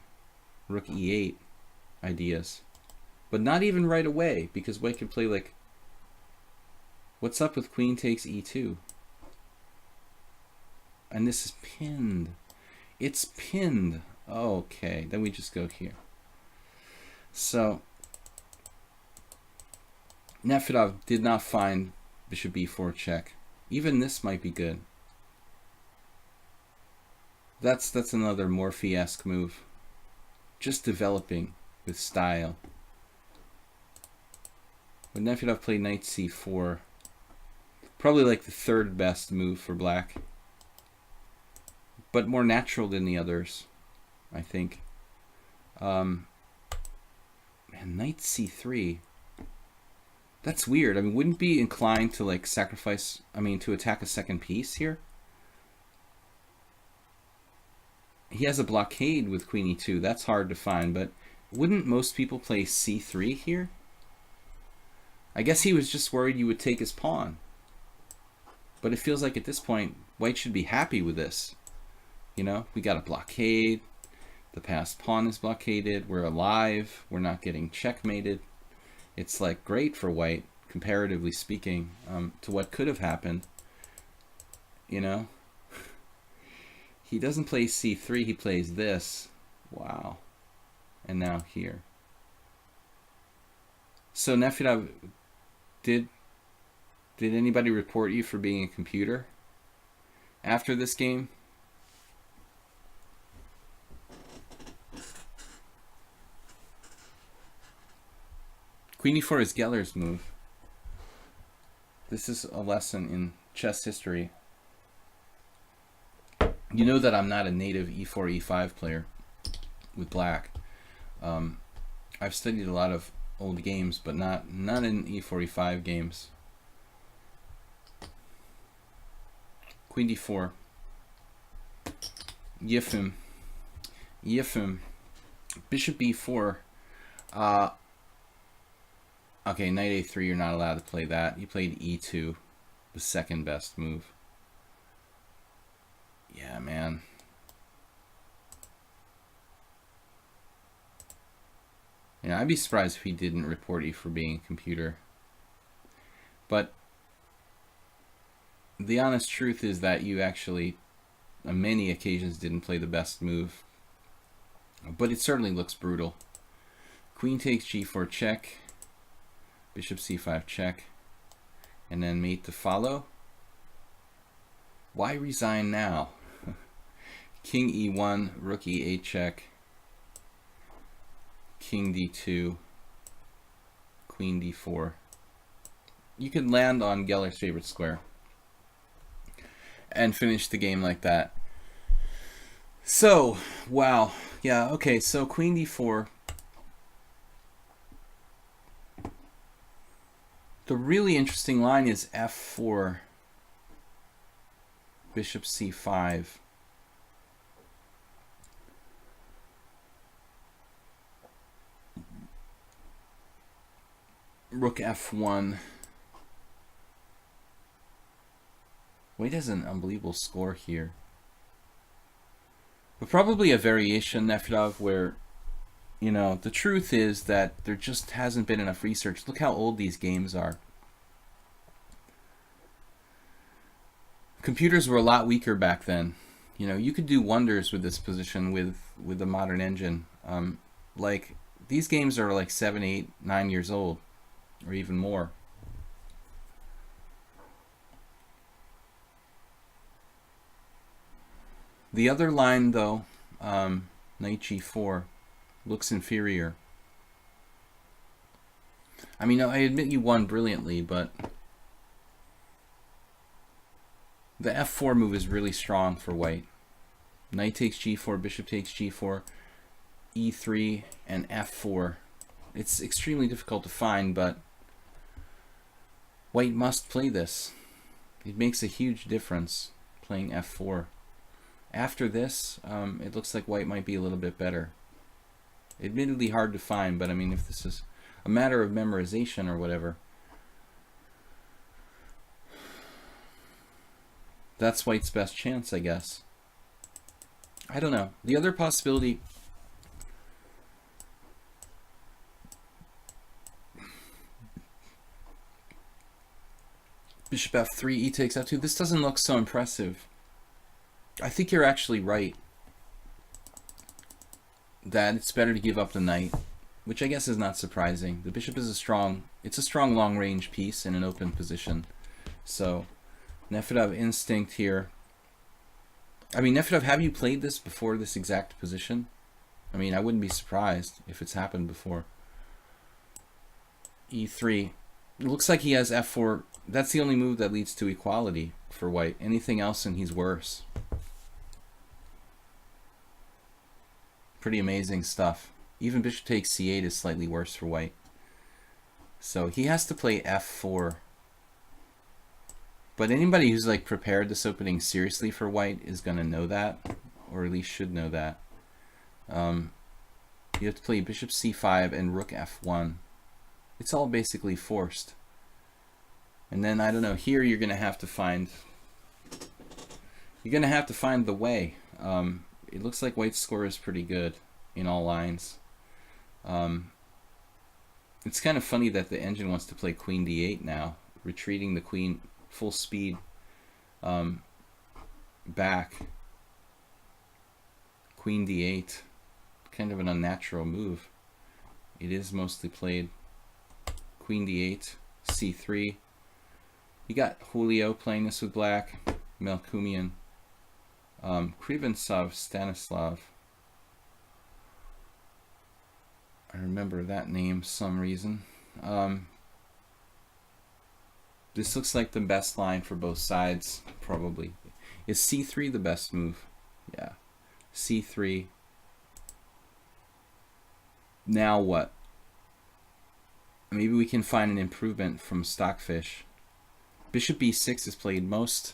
e8 ideas, but not even right away, because white can play like, what's up with queen takes e2? And this is pinned. It's pinned. Okay, then we just go here. So Nefedov did not find bishop b4 check. Even this might be good. That's another Morphy-esque move. Just developing with style. But Nefedov played knight c4. Probably like the third best move for black. But more natural than the others, I think. Man, knight c3. That's weird. I mean, wouldn't be inclined to like sacrifice, I mean, to attack a second piece here? He has a blockade with queen e2. That's hard to find, but wouldn't most people play c3 here? I guess he was just worried you would take his pawn. But it feels like at this point, white should be happy with this. You know, we got a blockade. The passed pawn is blockaded. We're alive. We're not getting checkmated. It's like great for white, comparatively speaking, to what could have happened. You know? He doesn't play c3, he plays this. Wow. And now here. So Nefedov, did anybody report you for being a computer after this game? Queen e4 is Geller's move. This is a lesson in chess history. You know that I'm not a native e4, e5 player with black. I've studied a lot of old games, but not in e4, e5 games. Queen d4. Yifim. Bishop b4. Okay, knight a3, you're not allowed to play that. You played e2, the second best move. Yeah, man. Yeah, I'd be surprised if he didn't report you for being a computer. But the honest truth is that you actually, on many occasions, didn't play the best move. But it certainly looks brutal. Queen takes g4 check. Bishop c5 check. And then mate to follow. Why resign now? King e1, rook e8 check. King d2. queen d4. You could land on Geller's favorite square and finish the game like that. So, wow. Yeah, okay, so queen d4. The really interesting line is f4, bishop c5. Rook f1. White has an unbelievable score here. But probably a variation, Nefedov, where, you know, the truth is that there just hasn't been enough research. Look how old these games are. Computers were a lot weaker back then. You know, you could do wonders with this position with a modern engine. Like, these games are like 7, 8, 9 years old, or even more. The other line, though, knight g4, looks inferior. I mean, I admit you won brilliantly, but the f4 move is really strong for white. Knight takes g4, bishop takes g4, e3, and f4. It's extremely difficult to find, but white must play this. It makes a huge difference playing f4. After this, it looks like white might be a little bit better. Admittedly hard to find, but I mean, if this is a matter of memorization or whatever, that's white's best chance, I guess. I don't know. The other possibility, bishop f3, e takes f2. This doesn't look so impressive. I think you're actually right that it's better to give up the knight, which I guess is not surprising. The bishop is a strong long-range piece in an open position. So Nefedov instinct here. I mean, Nefedov, have you played this before, this exact position? I mean, I wouldn't be surprised if it's happened before. e3. It looks like he has f4. That's the only move that leads to equality for white. Anything else and he's worse. Pretty amazing stuff. Even bishop takes c8 is slightly worse for white. So he has to play f4. But anybody who's like prepared this opening seriously for white is going to know that, or at least should know that. You have to play bishop c5 and rook f1. It's all basically forced. And then, I don't know, here you're going to have to find the way. It looks like white's score is pretty good in all lines. It's kind of funny that the engine wants to play queen d8 now, retreating the queen full speed back. Queen d8, kind of an unnatural move. It is mostly played. Queen d8, c3. You got Julio playing this with black, Melkumian. Krivensov, Stanislav. I remember that name for some reason. This looks like the best line for both sides, probably. Is c3 the best move? Yeah. c3. Now what? Maybe we can find an improvement from Stockfish. Bishop b6 is played most.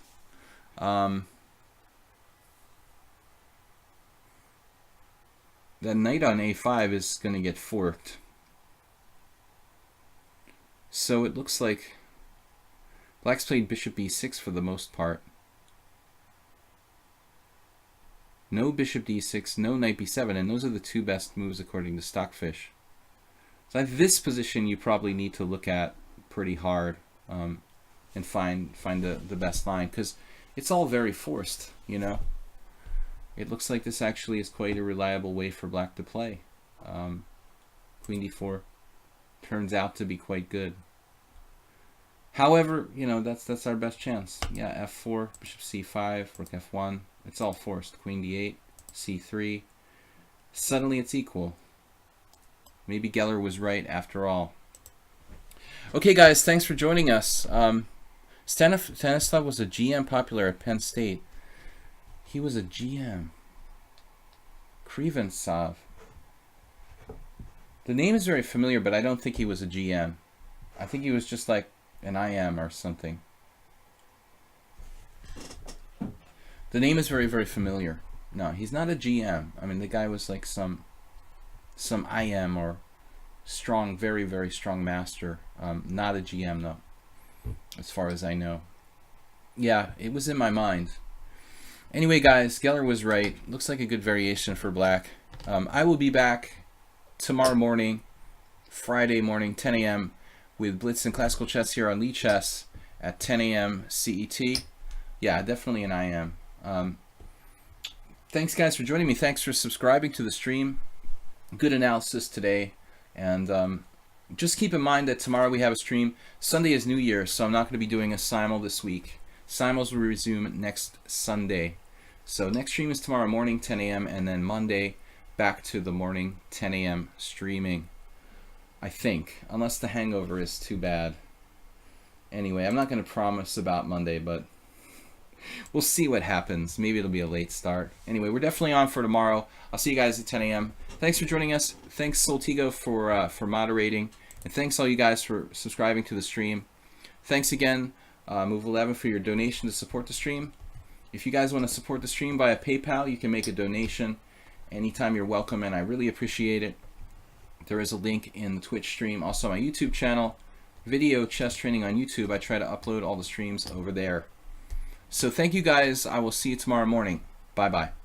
The knight on a5 is going to get forked. So it looks like black's played bishop b6 for the most part. No bishop d6, no knight b7, and those are the two best moves according to Stockfish. So at this position you probably need to look at pretty hard and find the best line, because it's all very forced, you know. It looks like this actually is quite a reliable way for black to play. Queen d4 turns out to be quite good. However, you know, that's our best chance. Yeah, f4, bishop c5, rook f1. It's all forced. Queen d8, c3. Suddenly it's equal. Maybe Geller was right after all. Okay, guys, thanks for joining us. Stanislav was a GM popular at Penn State. He was a GM. Krivensov. The name is very familiar, but I don't think he was a GM. I think he was just like an IM or something. The name is very, very familiar. No, he's not a GM. I mean, the guy was like some IM or strong, very, very strong master. Not a GM, though, as far as I know. Yeah, it was in my mind. Anyway, guys, Geller was right. Looks like a good variation for black. I will be back tomorrow morning, Friday morning, 10 a.m. with Blitz and Classical Chess here on lichess at 10 a.m. CET. Yeah, definitely an IM. Thanks, guys, for joining me. Thanks for subscribing to the stream. Good analysis today. And just keep in mind that tomorrow we have a stream. Sunday is New Year, so I'm not going to be doing a simul this week. Simuls will resume next Sunday. So next stream is tomorrow morning, 10 a.m. and then Monday back to the morning, 10 a.m. streaming. I think, unless the hangover is too bad. Anyway, I'm not going to promise about Monday, but we'll see what happens. Maybe it'll be a late start. Anyway, we're definitely on for tomorrow. I'll see you guys at 10 a.m. Thanks for joining us. Thanks, Soltigo, for moderating. And thanks all you guys for subscribing to the stream. Thanks again, Move 11, for your donation to support the stream. If you guys want to support the stream via PayPal, you can make a donation anytime. You're welcome, and I really appreciate it. There is a link in the Twitch stream. Also, my YouTube channel, Video Chess Training on YouTube. I try to upload all the streams over there. So thank you guys. I will see you tomorrow morning. Bye-bye.